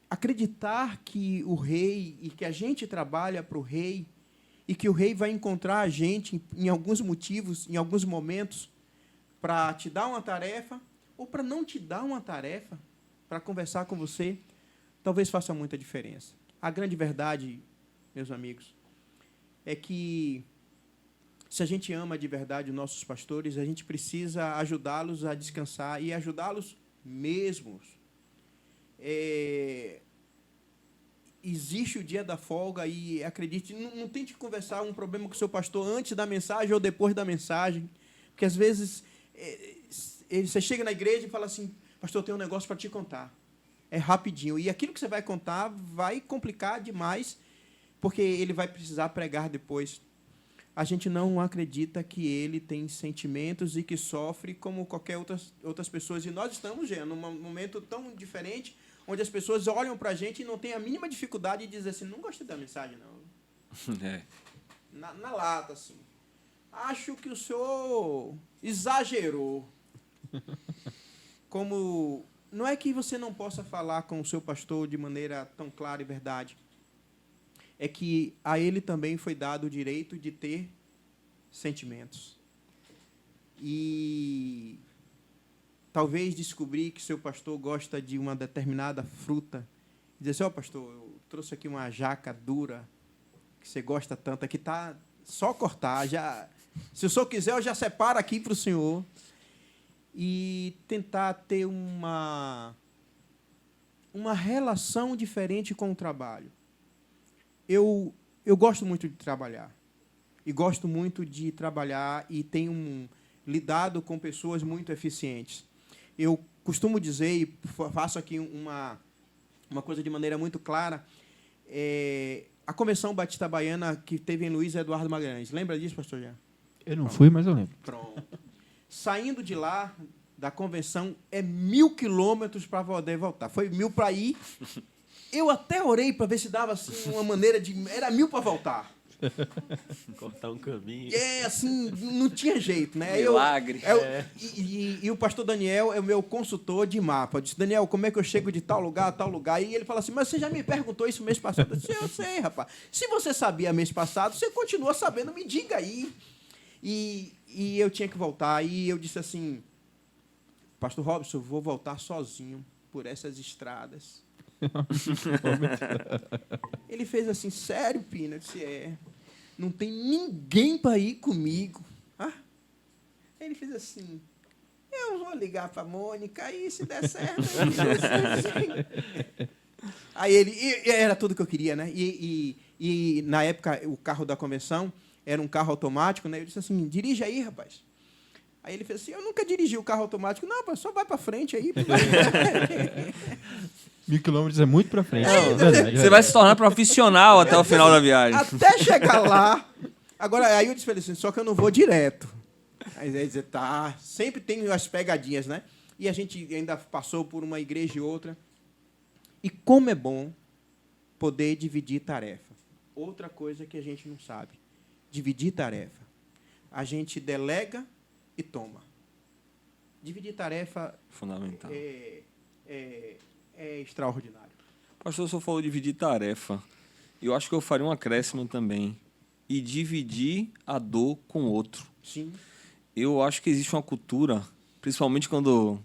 Acreditar que o rei, e que a gente trabalha para o rei, e que o rei vai encontrar a gente em alguns motivos, em alguns momentos, para te dar uma tarefa, ou para não te dar uma tarefa, para conversar com você, talvez faça muita diferença. A grande verdade, meus amigos, é que se a gente ama de verdade os nossos pastores, a gente precisa ajudá-los a descansar e ajudá-los mesmos. Existe o dia da folga e, acredite, não tente conversar um problema com o seu pastor antes da mensagem ou depois da mensagem, porque, às vezes, você chega na igreja e fala assim, pastor, eu tenho um negócio para te contar. É rapidinho. E aquilo que você vai contar vai complicar demais, porque ele vai precisar pregar depois. A gente não acredita que ele tem sentimentos e que sofre como qualquer outras pessoas. E nós estamos, Jean, num momento tão diferente, onde as pessoas olham para a gente e não têm a mínima dificuldade de dizer assim, não gostei da mensagem, não. Na lata, assim. Acho que o senhor exagerou. Como... Não é que você não possa falar com o seu pastor de maneira tão clara e verdade. É que a ele também foi dado o direito de ter sentimentos. E talvez descobrir que seu pastor gosta de uma determinada fruta. Dizer assim, pastor, eu trouxe aqui uma jaca dura, que você gosta tanto, aqui está só cortar. Se o senhor quiser, eu já separo aqui para o senhor. E tentar ter uma relação diferente com o trabalho. Eu gosto muito de trabalhar. E gosto muito de trabalhar e tenho lidado com pessoas muito eficientes. Eu costumo dizer, e faço aqui uma coisa de maneira muito clara, a Convenção Batista Baiana que teve em Luiz Eduardo Magalhães. Lembra disso, pastor Jean? Eu não fui, mas eu lembro. Pronto. Saindo de lá, da convenção, 1.000 quilômetros para poder voltar. Foi 1.000 para ir. Eu até orei para ver se dava assim, uma maneira de... Era 1.000 para voltar. Cortar um caminho. Assim, não tinha jeito, né? Milagre. E o pastor Daniel é o meu consultor de mapa. Eu disse, Daniel, como é que eu chego de tal lugar a tal lugar? E ele fala assim, mas você já me perguntou isso mês passado? Eu disse, eu sei, rapaz. Se você sabia mês passado, você continua sabendo, me diga aí. E eu tinha que voltar. E eu disse assim, pastor Robson, eu vou voltar sozinho por essas estradas. Ele fez assim, sério, Pina? Eu disse, não tem ninguém para ir comigo. Ele fez assim, eu vou ligar para a Mônica e se der certo... Aí ele, era tudo que eu queria, né? E na época, o carro da convenção era um carro automático, né? Eu disse assim, dirige aí, rapaz. Aí ele fez assim, eu nunca dirigi o carro automático. Não, rapaz, só vai para frente aí. 1.000 quilômetros é muito para frente. Você vai se tornar profissional até o final da viagem. Até chegar lá. Agora, aí eu disse assim, só que eu não vou direto. Aí ele disse, tá, sempre tem as pegadinhas, né? E a gente ainda passou por uma igreja e outra. E como é bom poder dividir tarefa. Outra coisa que a gente não sabe. Dividir tarefa. A gente delega e toma. Dividir tarefa fundamental. É extraordinário. Pastor, o senhor falou de dividir tarefa. Eu acho que eu faria um acréscimo também. E dividir a dor com o outro. Sim. Eu acho que existe uma cultura, principalmente quando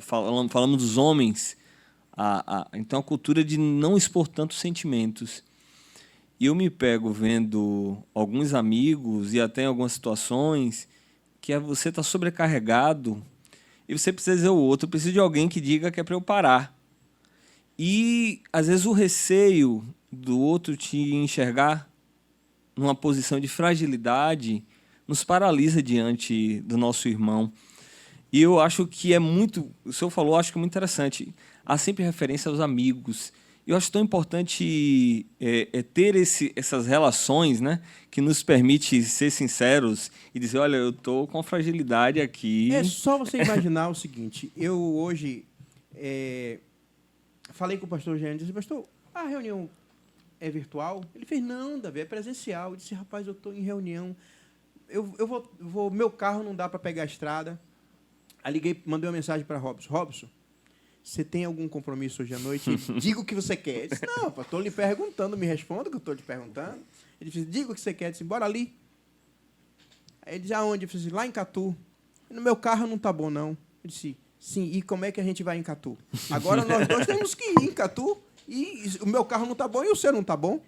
falamos dos homens, então a cultura de não expor tantos sentimentos. E eu me pego vendo alguns amigos e até em algumas situações que você está sobrecarregado e você precisa dizer ao outro, eu preciso de alguém que diga que é para eu parar. E, às vezes, o receio do outro te enxergar numa posição de fragilidade nos paralisa diante do nosso irmão. E eu acho que o senhor falou, acho que é muito interessante, há sempre referência aos amigos. Eu acho tão importante ter essas relações, né, que nos permite ser sinceros e dizer, olha, eu estou com fragilidade aqui. É só você imaginar o seguinte, eu hoje falei com o pastor Jean e disse, pastor, a reunião é virtual? Ele fez, não, Davi, é presencial. Eu disse, rapaz, eu estou em reunião meu carro não dá para pegar a estrada. Aí liguei, mandei uma mensagem para Robson. Robson, você tem algum compromisso hoje à noite? Diga o que você quer. Ele disse, não, estou lhe perguntando, me responda o que eu estou lhe perguntando. Ele disse, diga o que você quer. Ele disse, bora ali. Aí ele disse, aonde? Eu disse, lá em Catu. No meu carro não está bom, não. Eu disse, sim, e como é que a gente vai em Catu? Agora nós dois temos que ir em Catu e o meu carro não está bom e o seu não está bom.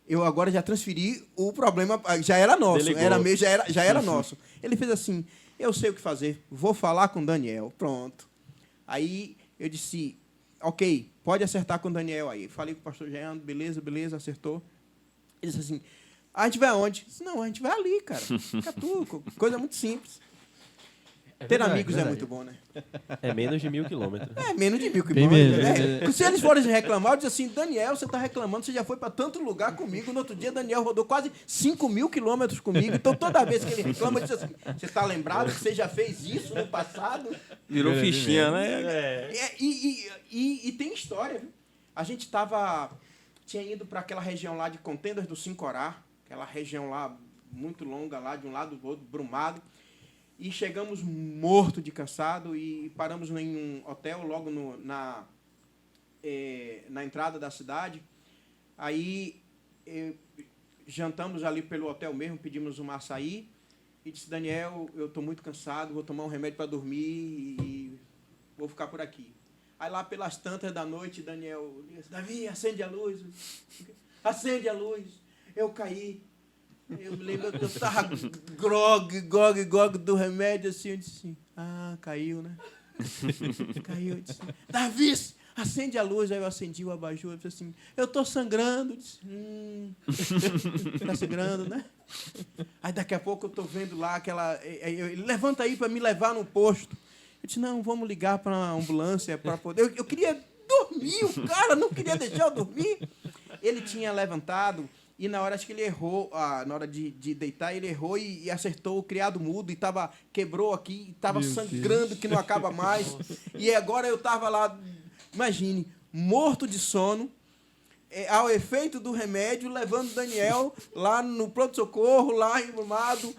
Eu agora já transferi o problema, já era nosso, já era nosso. Ele fez assim, eu sei o que fazer, vou falar com o Daniel, pronto. Aí eu disse, ok, pode acertar com o Daniel aí. Falei com o pastor Jean, beleza, acertou. Ele disse assim, a gente vai aonde? Eu disse, não, a gente vai ali, cara. Catu, coisa muito simples. Ter amigos é muito bom, né? É menos de 1.000 quilômetros. É menos de 1.000 Bem quilômetros. menos. Se eles forem reclamar, eu digo assim, Daniel, você está reclamando, você já foi para tanto lugar comigo. No outro dia, Daniel rodou quase 5.000 quilômetros comigo. Então, toda vez que ele reclama, eu digo assim, você está lembrado que você já fez isso no passado? Virou fichinha, né? E tem história, viu? A gente tinha ido para aquela região lá de Contendas do Sincorá, aquela região lá muito longa, lá de um lado do outro, brumado. E chegamos morto de cansado e paramos em um hotel logo na entrada da cidade. Aí jantamos ali pelo hotel mesmo, pedimos um açaí e disse, Daniel, eu estou muito cansado, vou tomar um remédio para dormir e vou ficar por aqui. Aí lá pelas tantas da noite, Daniel disse, Davi, acende a luz. Acende a luz. Eu caí. Eu me lembro que eu estava grog do remédio, assim, eu disse assim, caiu, né? Caiu, eu disse, Davi, acende a luz. Aí eu acendi o abajur, eu disse assim, eu estou sangrando. Eu disse, está sangrando, né? Aí daqui a pouco eu estou vendo lá ele levanta aí para me levar no posto. Eu disse, não, vamos ligar para a ambulância para poder... Eu queria dormir, o cara não queria deixar eu dormir. Ele tinha levantado... E na hora, acho que ele errou, na hora de deitar, ele errou e acertou o criado mudo e quebrou aqui, e estava sangrando, que não acaba mais. E agora eu estava lá, imagine, morto de sono, ao efeito do remédio, levando o Daniel lá no pronto-socorro, lá enrumado,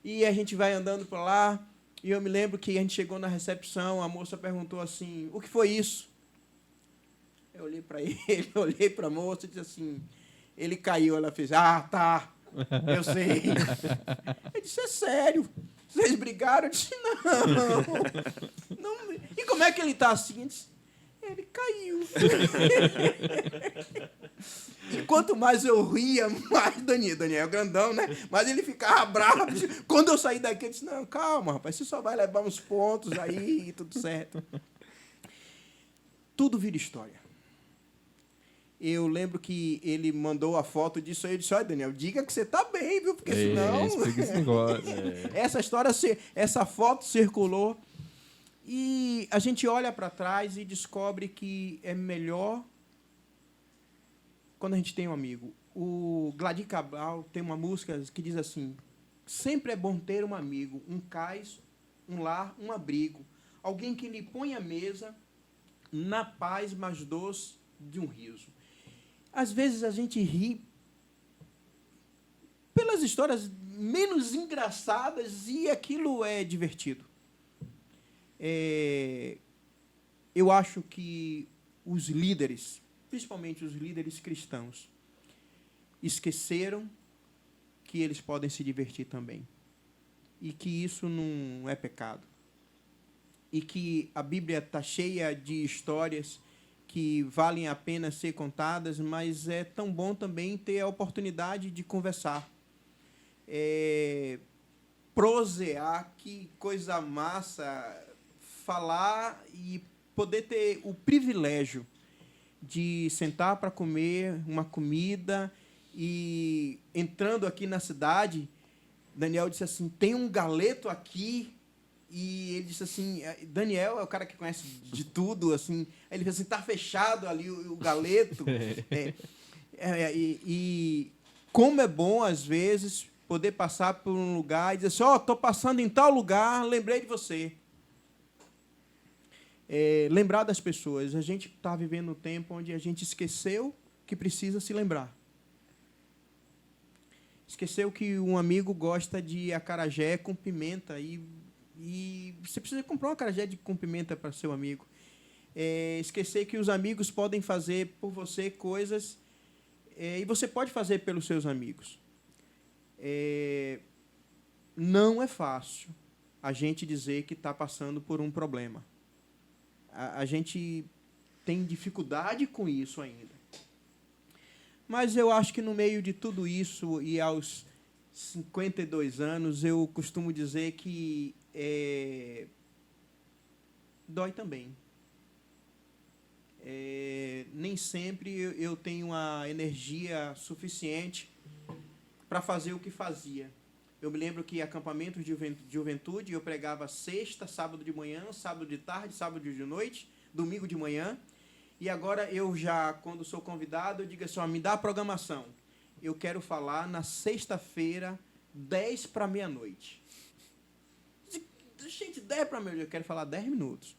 e a gente vai andando para lá. E eu me lembro que a gente chegou na recepção, a moça perguntou assim, o que foi isso? Eu olhei para ele, olhei para a moça e disse assim... Ele caiu, ela fez, tá, eu sei. Eu disse, é sério, vocês brigaram? Eu disse, não. E como é que ele está assim? Eu disse, ele caiu. E quanto mais eu ria, mais Daniel grandão, né? Mas ele ficava bravo. Quando eu saí daqui, eu disse, não, calma, rapaz, você só vai levar uns pontos aí e tudo certo. Tudo vira história. Eu lembro que ele mandou a foto disso aí. Eu disse, olha, Daniel, diga que você está bem, viu? Porque senão... Explica esse negócio. Essa foto circulou. E a gente olha para trás e descobre que é melhor quando a gente tem um amigo. O Gladir Cabral tem uma música que diz assim, sempre é bom ter um amigo, um cais, um lar, um abrigo. Alguém que lhe põe à mesa na paz mais doce de um riso. Às vezes a gente ri pelas histórias menos engraçadas e aquilo é divertido. Eu acho que os líderes, principalmente os líderes cristãos, esqueceram que eles podem se divertir também. E que isso não é pecado. E que a Bíblia está cheia de histórias que valem a pena ser contadas, mas é tão bom também ter a oportunidade de conversar. Prosear, que coisa massa, falar e poder ter o privilégio de sentar para comer uma comida e entrando aqui na cidade, Daniel disse assim, tem um galeto aqui. E ele disse assim, Daniel é o cara que conhece de tudo, assim. Aí ele disse assim, está fechado ali o galeto. E como é bom, às vezes, poder passar por um lugar e dizer assim, estou passando em tal lugar, lembrei de você. Lembrar das pessoas. A gente está vivendo um tempo onde a gente esqueceu que precisa se lembrar. Esqueceu que um amigo gosta de acarajé com pimenta e você precisa comprar um acarajé com pimenta para seu amigo. Esquecer que os amigos podem fazer por você coisas e você pode fazer pelos seus amigos. Não é fácil a gente dizer que está passando por um problema. A gente tem dificuldade com isso ainda. Mas eu acho que no meio de tudo isso, e aos 52 anos, eu costumo dizer que dói também. Nem sempre eu tenho a energia suficiente para fazer o que fazia. Eu me lembro que acampamentos de juventude eu pregava sexta, sábado de manhã, sábado de tarde, sábado de noite, domingo de manhã. E agora eu já, quando sou convidado, eu digo assim, me dá a programação. Eu quero falar na sexta-feira, 10 para meia-noite. Gente, 10 para meia-noite, eu quero falar 10 minutos.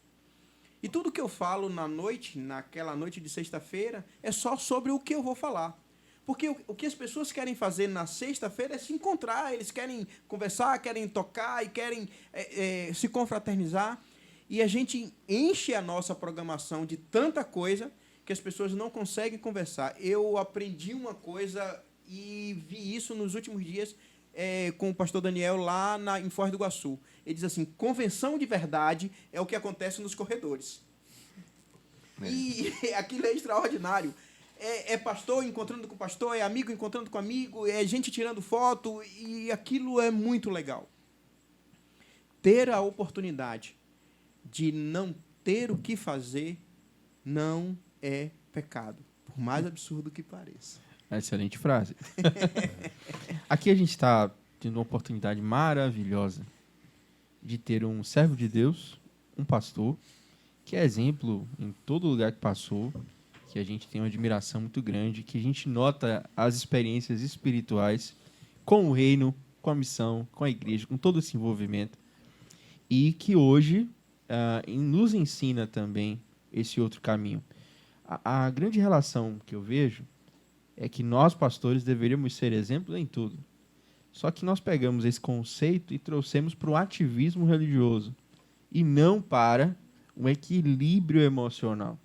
E tudo que eu falo naquela noite de sexta-feira, é só sobre o que eu vou falar. Porque o que as pessoas querem fazer na sexta-feira é se encontrar, eles querem conversar, querem tocar e querem se confraternizar. E a gente enche a nossa programação de tanta coisa que as pessoas não conseguem conversar. Eu aprendi uma coisa e vi isso nos últimos dias com o pastor Daniel lá em Foz do Iguaçu. Ele diz assim, convenção de verdade é o que acontece nos corredores. E aquilo é extraordinário. É pastor encontrando com pastor, é amigo encontrando com amigo, é gente tirando foto, e aquilo é muito legal. Ter a oportunidade de não ter o que fazer não é pecado, por mais absurdo que pareça. Excelente frase. Aqui a gente está tendo uma oportunidade maravilhosa de ter um servo de Deus, um pastor, que é exemplo em todo lugar que passou, que a gente tem uma admiração muito grande, que a gente nota as experiências espirituais com o reino, com a missão, com a igreja, com todo esse envolvimento, e que hoje nos ensina também esse outro caminho. A grande relação que eu vejo é que nós, pastores, deveríamos ser exemplo em tudo. Só que nós pegamos esse conceito e trouxemos para o ativismo religioso, e não para um equilíbrio emocional.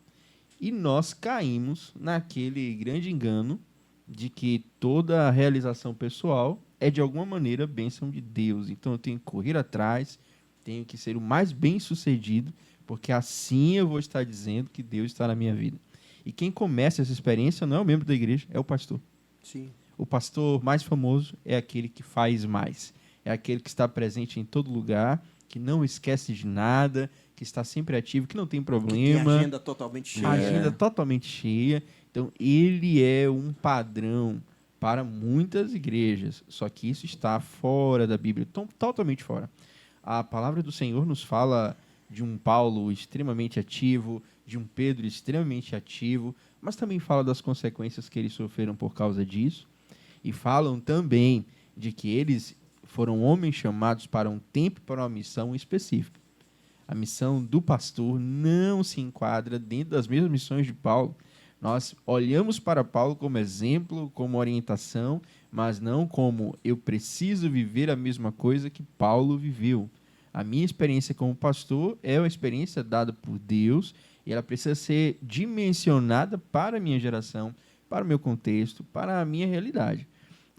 E nós caímos naquele grande engano de que toda a realização pessoal é, de alguma maneira, bênção de Deus. Então, eu tenho que correr atrás, tenho que ser o mais bem-sucedido, porque assim eu vou estar dizendo que Deus está na minha vida. E quem começa essa experiência não é o membro da igreja, é o pastor. Sim. O pastor mais famoso é aquele que faz mais. É aquele que está presente em todo lugar, que não esquece de nada, que está sempre ativo, que não tem problema. Que tem a agenda totalmente cheia. A agenda totalmente cheia. Então, ele é um padrão para muitas igrejas. Só que isso está fora da Bíblia, totalmente fora. A palavra do Senhor nos fala de um Paulo extremamente ativo, de um Pedro extremamente ativo, mas também fala das consequências que eles sofreram por causa disso. E falam também de que eles foram homens chamados para um tempo, para uma missão específica. A missão do pastor não se enquadra dentro das mesmas missões de Paulo. Nós olhamos para Paulo como exemplo, como orientação, mas não como eu preciso viver a mesma coisa que Paulo viveu. A minha experiência como pastor é uma experiência dada por Deus e ela precisa ser dimensionada para a minha geração, para o meu contexto, para a minha realidade.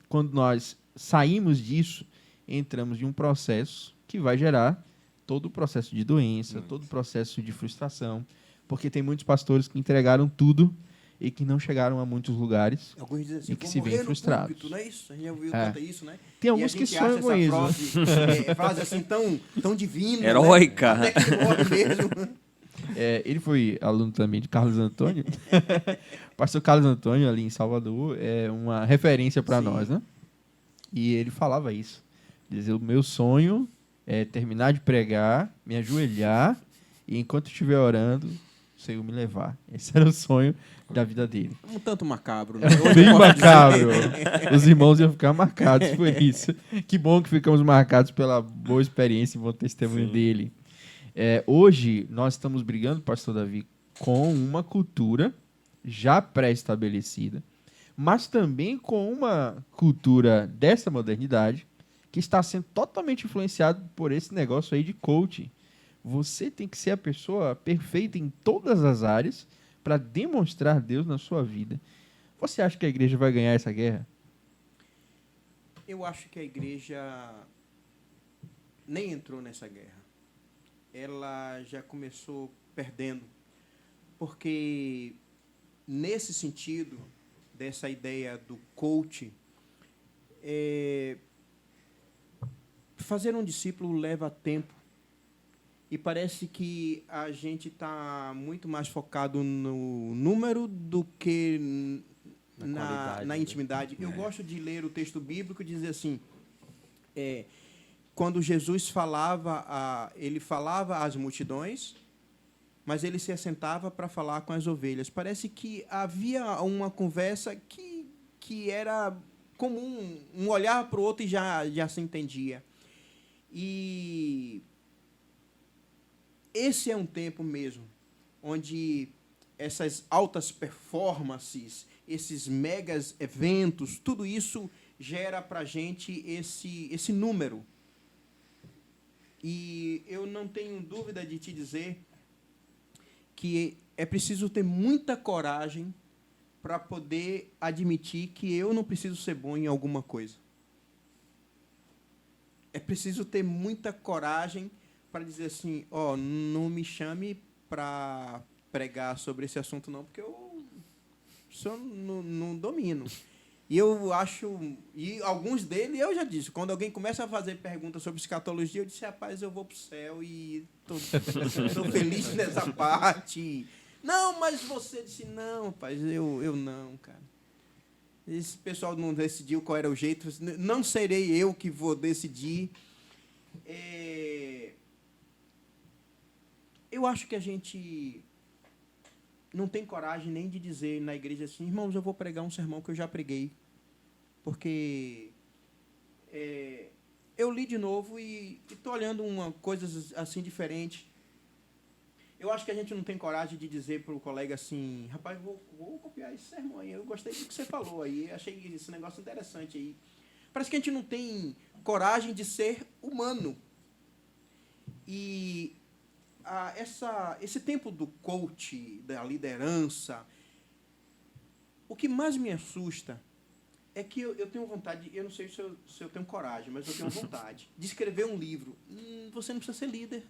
Quando nós saímos disso, entramos em um processo que vai gerar todo o processo de doença, todo o processo de frustração, porque tem muitos pastores que entregaram tudo e que não chegaram a muitos lugares. Alguns dizem assim, e que se veem frustrados. Púlpito, não é isso? A gente já ouviu conta isso, né? Tem alguns que sonham com isso. Frase assim tão divina. Heróica. Né? Até que morre mesmo. Ele foi aluno também de Carlos Antônio. O pastor Carlos Antônio, ali em Salvador, é uma referência para nós, né? E ele falava isso. Dizia, o meu sonho é terminar de pregar, me ajoelhar, e enquanto estiver orando, o Senhor me levar. Esse era o sonho da vida dele. Um tanto macabro, né? Bem macabro. Os irmãos iam ficar marcados por isso. Que bom que ficamos marcados pela boa experiência e bom testemunho dele. Hoje, nós estamos brigando, pastor Davi, com uma cultura já pré-estabelecida, mas também com uma cultura dessa modernidade que está sendo totalmente influenciado por esse negócio aí de coaching. Você tem que ser a pessoa perfeita em todas as áreas para demonstrar Deus na sua vida. Você acha que a igreja vai ganhar essa guerra? Eu acho que a igreja nem entrou nessa guerra. Ela já começou perdendo. Porque, nesse sentido, dessa ideia do coach, fazer um discípulo leva tempo. E parece que a gente está muito mais focado no número do que na intimidade. Eu gosto de ler o texto bíblico e dizer assim, quando Jesus falava, ele falava às multidões, mas ele se assentava para falar com as ovelhas. Parece que havia uma conversa que era comum, um olhar para o outro e já se entendia. E esse é um tempo mesmo, onde essas altas performances, esses megas eventos, tudo isso gera para a gente esse número. E eu não tenho dúvida de te dizer que é preciso ter muita coragem para poder admitir que eu não preciso ser bom em alguma coisa. É preciso ter muita coragem para dizer assim, não me chame para pregar sobre esse assunto não, porque eu só não domino. E eu acho, e alguns deles eu já disse, quando alguém começa a fazer perguntas sobre escatologia, eu disse, rapaz, eu vou para o céu e estou feliz nessa parte. Não, mas você disse, não, rapaz, eu não, cara. Esse pessoal não decidiu qual era o jeito, não serei eu que vou decidir. Eu acho que a gente não tem coragem nem de dizer na igreja assim, irmãos, eu vou pregar um sermão que eu já preguei. Porque eu li de novo e estou olhando coisas assim diferentes. Eu acho que a gente não tem coragem de dizer para o colega assim, rapaz, vou copiar esse sermão aí, eu gostei do que você falou aí, achei esse negócio interessante aí. Parece que a gente não tem coragem de ser humano. E esse tempo do coach, da liderança, o que mais me assusta é que eu tenho vontade, eu não sei se eu tenho coragem, mas eu tenho vontade de escrever um livro. Você não precisa ser líder,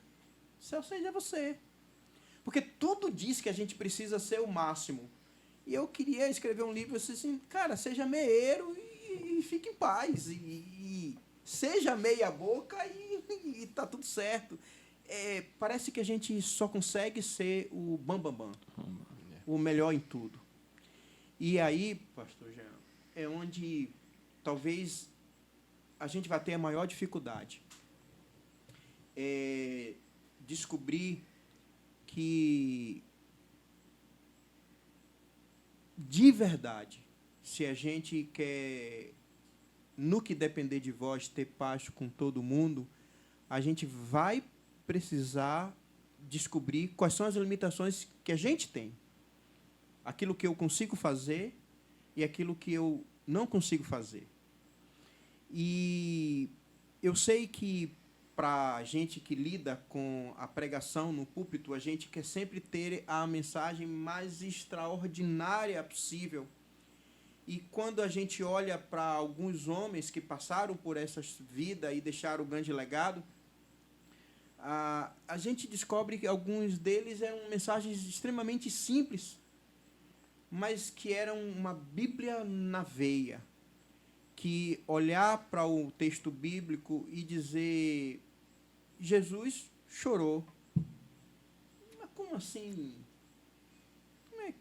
só seja você. Porque tudo diz que a gente precisa ser o máximo. E eu queria escrever um livro assim, cara, seja meieiro e fique em paz. E seja meia boca e tá tudo certo. Parece que a gente só consegue ser o bambambam, o melhor em tudo. E aí, pastor Jean, é onde talvez a gente vai ter a maior dificuldade. Descobrir que, de verdade, se a gente quer, no que depender de vós, ter paz com todo mundo, a gente vai precisar descobrir quais são as limitações que a gente tem. Aquilo que eu consigo fazer e aquilo que eu não consigo fazer. E eu sei que, para a gente que lida com a pregação no púlpito, a gente quer sempre ter a mensagem mais extraordinária possível. E quando a gente olha para alguns homens que passaram por essa vida e deixaram o grande legado, a gente descobre que alguns deles eram mensagens extremamente simples, mas que eram uma Bíblia na veia, que olhar para o texto bíblico e dizer, Jesus chorou. Mas como assim? Como é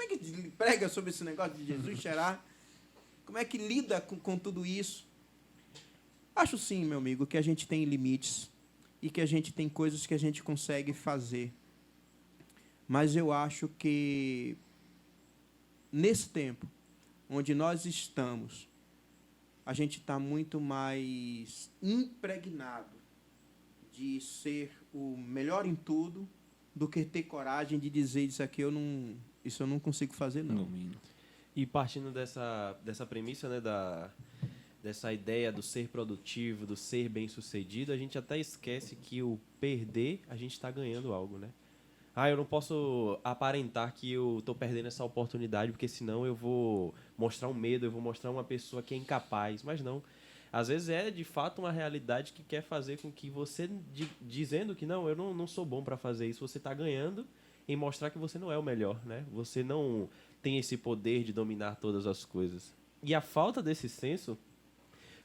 que prega sobre esse negócio de Jesus chorar? Como é que lida com tudo isso? Acho sim, meu amigo, que a gente tem limites e que a gente tem coisas que a gente consegue fazer. Mas eu acho que, nesse tempo, onde nós estamos, a gente está muito mais impregnado de ser o melhor em tudo do que ter coragem de dizer isso aqui, eu Isso eu não consigo fazer, não. E partindo dessa premissa, né, dessa ideia do ser produtivo, do ser bem-sucedido, a gente até esquece que o perder, a gente está ganhando algo, né? Eu não posso aparentar que eu estou perdendo essa oportunidade, porque senão eu vou mostrar um medo, eu vou mostrar uma pessoa que é incapaz. Mas não. Às vezes é, de fato, uma realidade que quer fazer com que você, dizendo que não, eu não sou bom para fazer isso, você está ganhando em mostrar que você não é o melhor, né? Você não tem esse poder de dominar todas as coisas. E a falta desse senso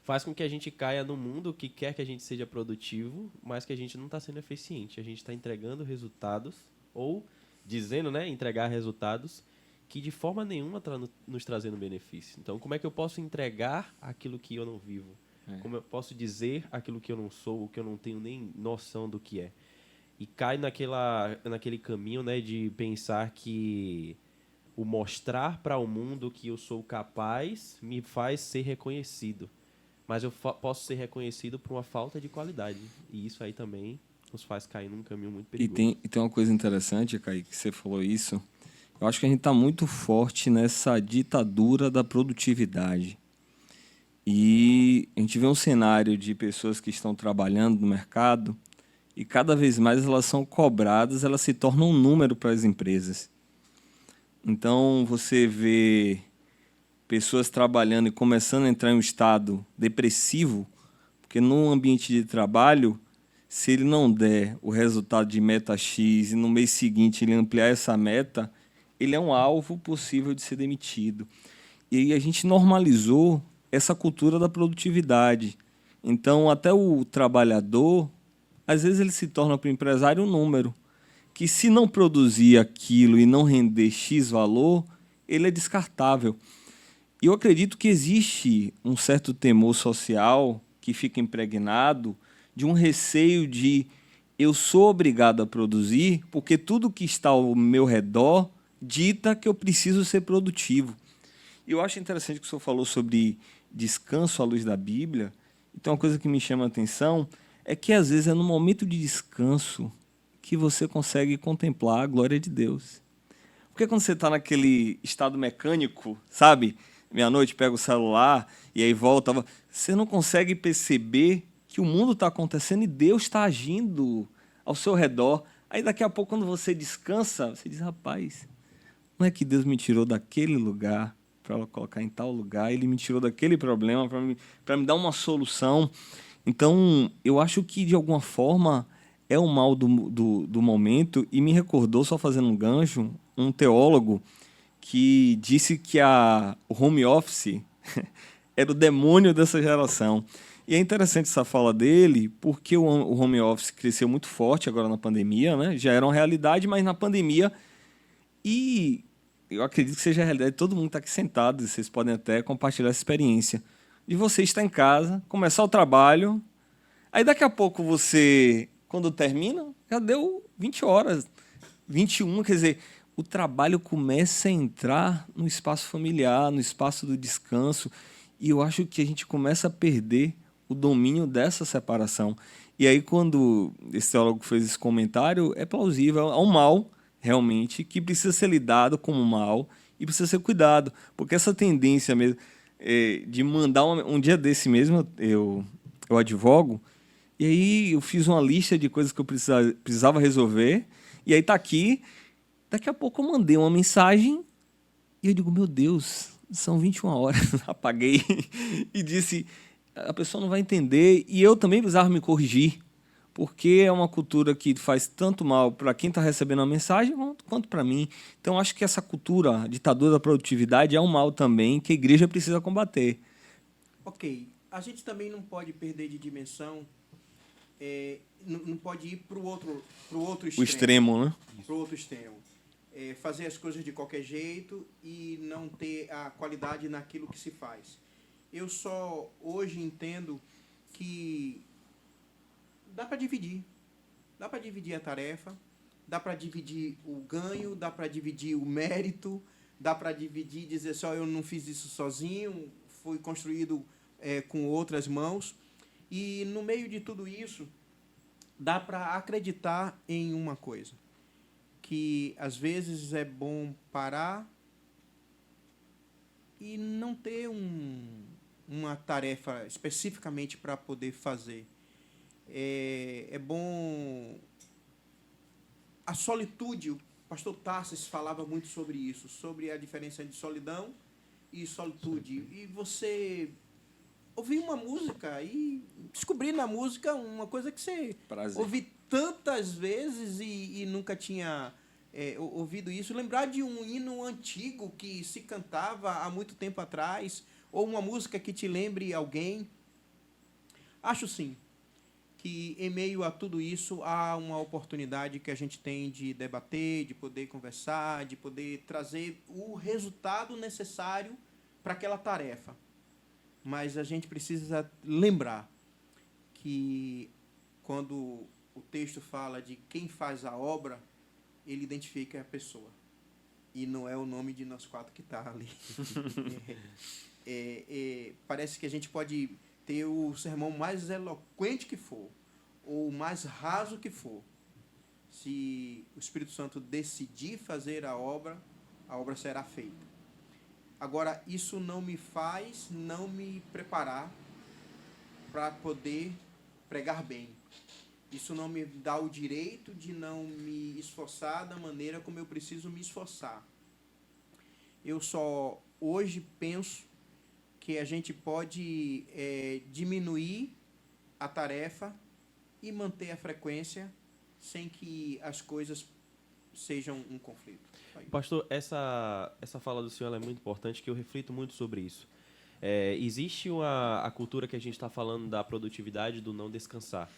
faz com que a gente caia num mundo que quer que a gente seja produtivo, mas que a gente não está sendo eficiente. A gente está entregando resultados, ou dizendo, né, entregar resultados, que de forma nenhuma está nos trazendo benefício. Então, como é que eu posso entregar aquilo que eu não vivo? Como eu posso dizer aquilo que eu não sou, o que eu não tenho nem noção do que é? E cai naquele caminho, né, de pensar que o mostrar para o mundo que eu sou capaz me faz ser reconhecido. Mas eu posso ser reconhecido por uma falta de qualidade. E isso aí também nos faz cair num caminho muito perigoso. E tem uma coisa interessante, Kaique, que você falou isso. Eu acho que a gente está muito forte nessa ditadura da produtividade. E a gente vê um cenário de pessoas que estão trabalhando no mercado e cada vez mais elas são cobradas, elas se tornam um número para as empresas. Então, você vê pessoas trabalhando e começando a entrar em um estado depressivo, porque no ambiente de trabalho, se ele não der o resultado de meta X e no mês seguinte ele ampliar essa meta, ele é um alvo possível de ser demitido. E aí a gente normalizou essa cultura da produtividade. Então, até o trabalhador, às vezes ele se torna para o empresário um número, que se não produzir aquilo e não render X valor, ele é descartável. E eu acredito que existe um certo temor social que fica impregnado de um receio de eu sou obrigado a produzir porque tudo que está ao meu redor dita que eu preciso ser produtivo. E eu acho interessante que o senhor falou sobre descanso à luz da Bíblia. Então, uma coisa que me chama a atenção é que, às vezes, é no momento de descanso que você consegue contemplar a glória de Deus. Porque quando você está naquele estado mecânico, sabe? Meia-noite, pega o celular e aí volta. Você não consegue perceber que o mundo está acontecendo e Deus está agindo ao seu redor. Aí, daqui a pouco, quando você descansa, você diz, rapaz, não é que Deus me tirou daquele lugar para colocar em tal lugar, Ele me tirou daquele problema para me dar uma solução. Então, eu acho que, de alguma forma, é o mal do momento, e me recordou, só fazendo um gancho, um teólogo que disse que o home office era o demônio dessa geração. E é interessante essa fala dele, porque o home office cresceu muito forte agora na pandemia, né? Já era uma realidade, mas na pandemia... E eu acredito que seja a realidade de todo mundo que está aqui sentado, e vocês podem até compartilhar essa experiência, de você estar em casa, começar o trabalho, aí daqui a pouco você, quando termina, já deu 20 horas, 21, quer dizer, o trabalho começa a entrar no espaço familiar, no espaço do descanso, e eu acho que a gente começa a perder o domínio dessa separação. E aí, quando esse teólogo fez esse comentário, é plausível, é um mal, realmente, que precisa ser lidado como mal e precisa ser cuidado. Porque essa tendência mesmo de mandar... Um dia desse mesmo, eu advogo, e aí eu fiz uma lista de coisas que eu precisava resolver, e aí está aqui. Daqui a pouco eu mandei uma mensagem e eu digo, meu Deus, são 21 horas. Apaguei e disse, a pessoa não vai entender. E eu também precisava me corrigir, porque é uma cultura que faz tanto mal para quem está recebendo a mensagem quanto para mim. Então, acho que essa cultura, a ditadura da produtividade, é um mal também que a igreja precisa combater. Ok. A gente também não pode perder de dimensão, não pode ir para o outro extremo. O extremo, né? Para o outro extremo. Fazer as coisas de qualquer jeito e não ter a qualidade naquilo que se faz. Eu só hoje entendo que dá para dividir. Dá para dividir a tarefa, dá para dividir o ganho, dá para dividir o mérito, dá para dividir, dizer só eu não fiz isso sozinho, foi construído com outras mãos. E no meio de tudo isso, dá para acreditar em uma coisa, que que às vezes é bom parar e não ter uma tarefa especificamente para poder fazer. É bom... A solitude, o pastor Tarsis falava muito sobre isso, sobre a diferença entre solidão e solitude. E você ouvir uma música e descobrir na música uma coisa que você ouviu tantas vezes e nunca tinha ouvido isso. Lembrar de um hino antigo que se cantava há muito tempo atrás, ou uma música que te lembre alguém. Acho sim que em meio a tudo isso há uma oportunidade que a gente tem de debater, de poder conversar, de poder trazer o resultado necessário para aquela tarefa. Mas a gente precisa lembrar que quando o texto fala de quem faz a obra, ele identifica a pessoa. E não é o nome de nós quatro que está ali. Parece que a gente pode ter o sermão mais eloquente que for, ou mais raso que for. Se o Espírito Santo decidir fazer a obra será feita. Agora, isso não me faz não me preparar para poder pregar bem. Isso não me dá o direito de não me esforçar da maneira como eu preciso me esforçar. Eu só hoje penso que a gente pode diminuir a tarefa e manter a frequência sem que as coisas sejam um conflito. Pastor, essa fala do senhor é muito importante, que eu reflito muito sobre isso. Existe a cultura que a gente está falando da produtividade, do não descansar.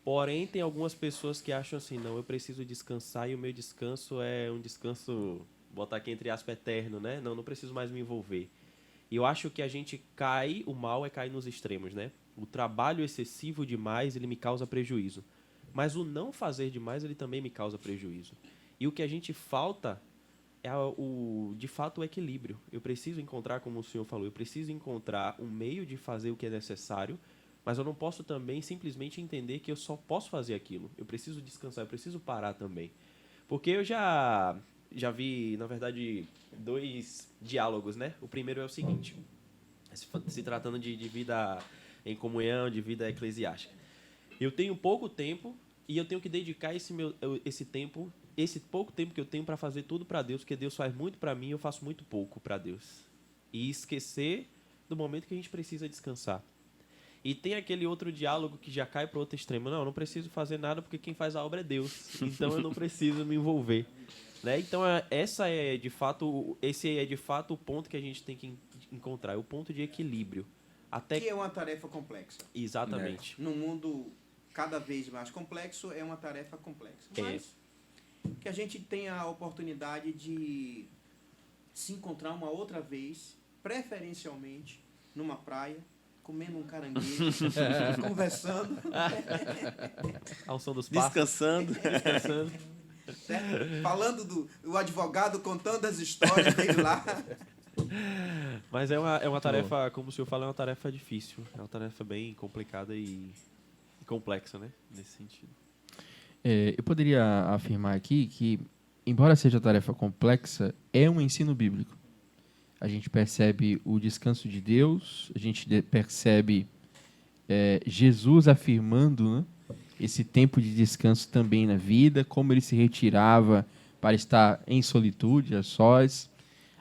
Porém, tem algumas pessoas que acham assim, não, eu preciso descansar e o meu descanso é um descanso, botar aqui entre aspas, eterno, né? Não preciso mais me envolver. E eu acho que a gente o mal é cair nos extremos, né? O trabalho excessivo demais, ele me causa prejuízo. Mas o não fazer demais, ele também me causa prejuízo. E o que a gente falta é, de fato, o equilíbrio. Eu preciso encontrar, como o senhor falou, eu preciso encontrar um meio de fazer o que é necessário, mas eu não posso também simplesmente entender que eu só posso fazer aquilo. Eu preciso descansar, eu preciso parar também. Porque eu já vi, na verdade, 2 diálogos, né? O primeiro é o seguinte, se tratando de vida em comunhão, de vida eclesiástica. Eu tenho pouco tempo e eu tenho que dedicar esse pouco tempo que eu tenho para fazer tudo para Deus, porque Deus faz muito para mim e eu faço muito pouco para Deus. E esquecer do momento que a gente precisa descansar. E tem aquele outro diálogo que já cai para o outro extremo. Não, eu não preciso fazer nada porque quem faz a obra é Deus. Então eu não preciso me envolver. Né? Então esse é de fato o ponto que a gente tem que encontrar. É o ponto de equilíbrio. Que é uma tarefa complexa. Exatamente. Num mundo cada vez mais complexo, é uma tarefa complexa. Mas que a gente tenha a oportunidade de se encontrar uma outra vez, preferencialmente numa praia, comendo um caranguejo, conversando. Ao som dos pássaros. Descansando. Certo? Falando do advogado contando as histórias dele lá. Mas é uma tarefa, como o senhor fala, é uma tarefa difícil. É uma tarefa bem complicada e complexa, né? Nesse sentido. Eu poderia afirmar aqui que, embora seja tarefa complexa, é um ensino bíblico. A gente percebe o descanso de Deus, a gente percebe Jesus afirmando, né, esse tempo de descanso também na vida, como ele se retirava para estar em solitude, a sós.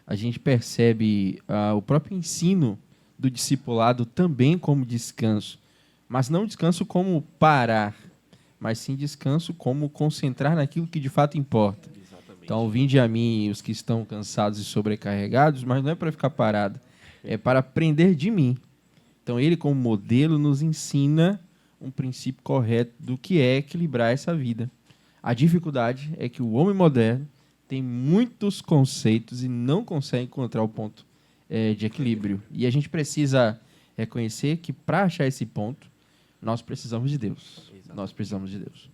A gente percebe o próprio ensino do discipulado também como descanso, mas não descanso como parar, mas sim descanso como concentrar naquilo que de fato importa. Exatamente. Então, vinde a mim os que estão cansados e sobrecarregados, mas não é para ficar parado, é para aprender de mim. Então, ele como modelo nos ensina um princípio correto do que é equilibrar essa vida. A dificuldade é que o homem moderno tem muitos conceitos e não consegue encontrar o ponto de equilíbrio. E a gente precisa reconhecer que, para achar esse ponto, nós precisamos de Deus. Exatamente. Nós precisamos de Deus.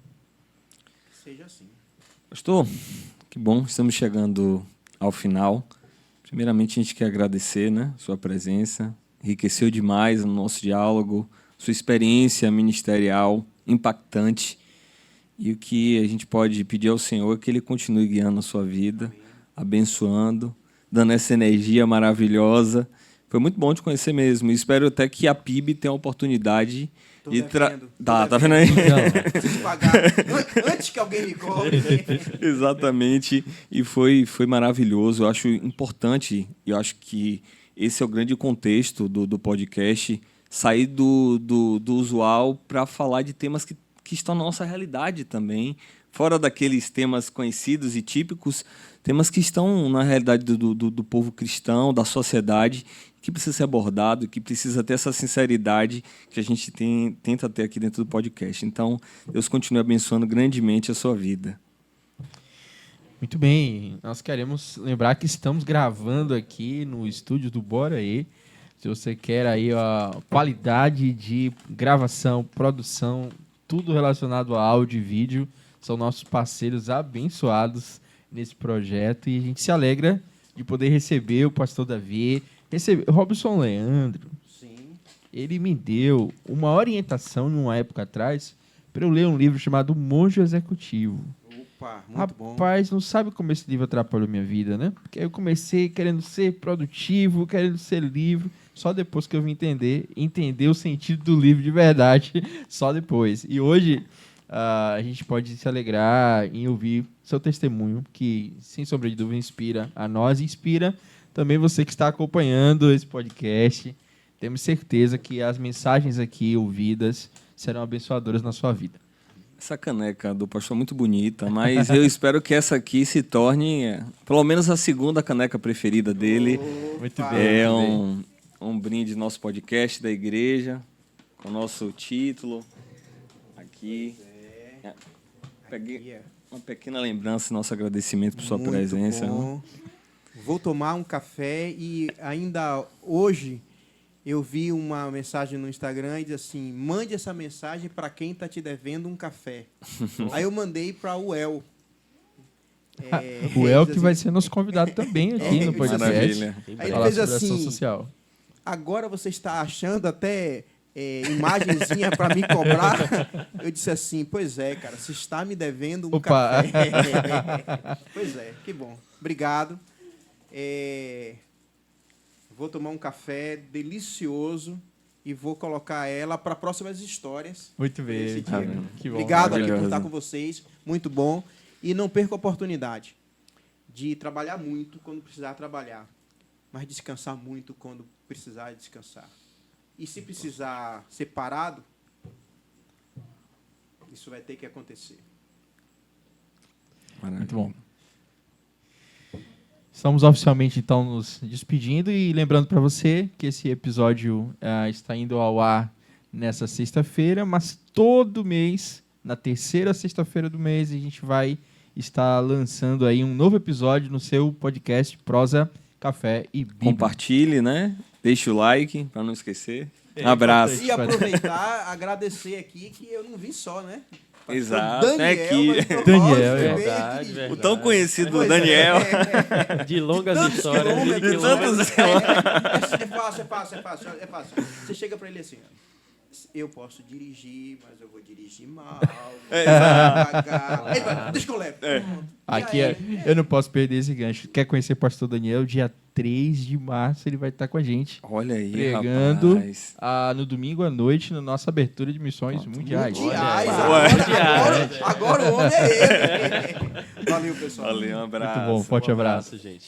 Seja assim. Pastor, que bom, estamos chegando ao final. Primeiramente, a gente quer agradecer, né, sua presença. Enriqueceu demais o nosso diálogo, sua experiência ministerial impactante. E o que a gente pode pedir ao Senhor é que Ele continue guiando a sua vida, abençoando, dando essa energia maravilhosa. Foi muito bom te conhecer mesmo. E espero até que a PIB tenha a oportunidade de... Tá vendo aí? Preciso pagar antes que alguém me cobre. Exatamente. E foi maravilhoso. Eu acho importante, e eu acho que esse é o grande contexto do podcast, sair do usual para falar de temas que estão na nossa realidade também, fora daqueles temas conhecidos e típicos, temas que estão na realidade do povo cristão, da sociedade, que precisa ser abordado, que precisa ter essa sinceridade que a gente tenta ter aqui dentro do podcast. Então, Deus continue abençoando grandemente a sua vida. Muito bem, nós queremos lembrar que estamos gravando aqui no estúdio do Bora Aí. Se você quer aí a qualidade de gravação, produção, tudo relacionado a áudio e vídeo, são nossos parceiros abençoados nesse projeto e a gente se alegra de poder receber o pastor Davi, receber Robson Leandro. Sim. Ele me deu uma orientação numa época atrás para eu ler um livro chamado Monge Executivo. Opa, muito bom. Rapaz, não sabe como esse livro atrapalhou minha vida, né? Porque eu comecei querendo ser produtivo, querendo ser livre, só depois que eu vim entender o sentido do livro de verdade, só depois. E hoje a gente pode se alegrar em ouvir seu testemunho, que, sem sombra de dúvida, inspira a nós e inspira também você que está acompanhando esse podcast. Temos certeza que as mensagens aqui ouvidas serão abençoadoras na sua vida. Essa caneca do pastor é muito bonita, mas eu espero que essa aqui se torne, pelo menos, a segunda caneca preferida dele. Muito bem. É um brinde do nosso podcast da igreja, com o nosso título. Aqui. Peguei uma pequena lembrança, nosso agradecimento por sua Muito presença. bom. Vou tomar um café e ainda hoje eu vi uma mensagem no Instagram e diz assim: mande essa mensagem para quem está te devendo um café. Aí eu mandei para o El. O El que vai ser nosso convidado também aqui no podcast. Maravilha. Aí ele Falar fez sobre ação assim: social. agora você está achando até imagenzinha para me cobrar? Eu disse assim: pois é, cara, você está me devendo um Opa. café. Pois é, que bom. Obrigado. Vou tomar um café delicioso e vou colocar ela para próximas histórias. Muito bem. Esse dia. Que bom. Obrigado aqui por Maravilhoso. estar com vocês. Muito bom. E não perca a oportunidade de trabalhar muito quando precisar trabalhar, mas descansar muito quando precisar descansar. E se precisar ser parado, isso vai ter que acontecer. Muito bom. Estamos oficialmente, então, nos despedindo e lembrando para você que esse episódio está indo ao ar nessa sexta-feira, mas todo mês, na terceira sexta-feira do mês, a gente vai estar lançando aí um novo episódio no seu podcast Prosa, Café e Bíblia. Compartilhe, né? Deixe o like, para não esquecer. Um abraço. E aproveitar, agradecer aqui que eu não vim só, né? Exato, Daniel, é aqui. mas foi Daniel, Robson, é veio verdade, dirigir. verdade. O tão conhecido Pois Daniel. De longas Tantos histórias. quilômetros, de tantos É fácil. Você chega pra ele assim: eu posso dirigir, mas eu vou dirigir mal. Devagar. Ele vai, deixa que eu levo. Pronto. Aqui E aí, eu não posso perder esse gancho. Quer conhecer o pastor Daniel? Dia 3 de março ele vai estar com a gente. Olha aí, Pregando rapaz. no domingo à noite na nossa abertura de missões mundiais. mundiais, Olha, agora o homem é ele. Valeu, pessoal. Valeu, um abraço. Muito bom, forte abraço. Gente.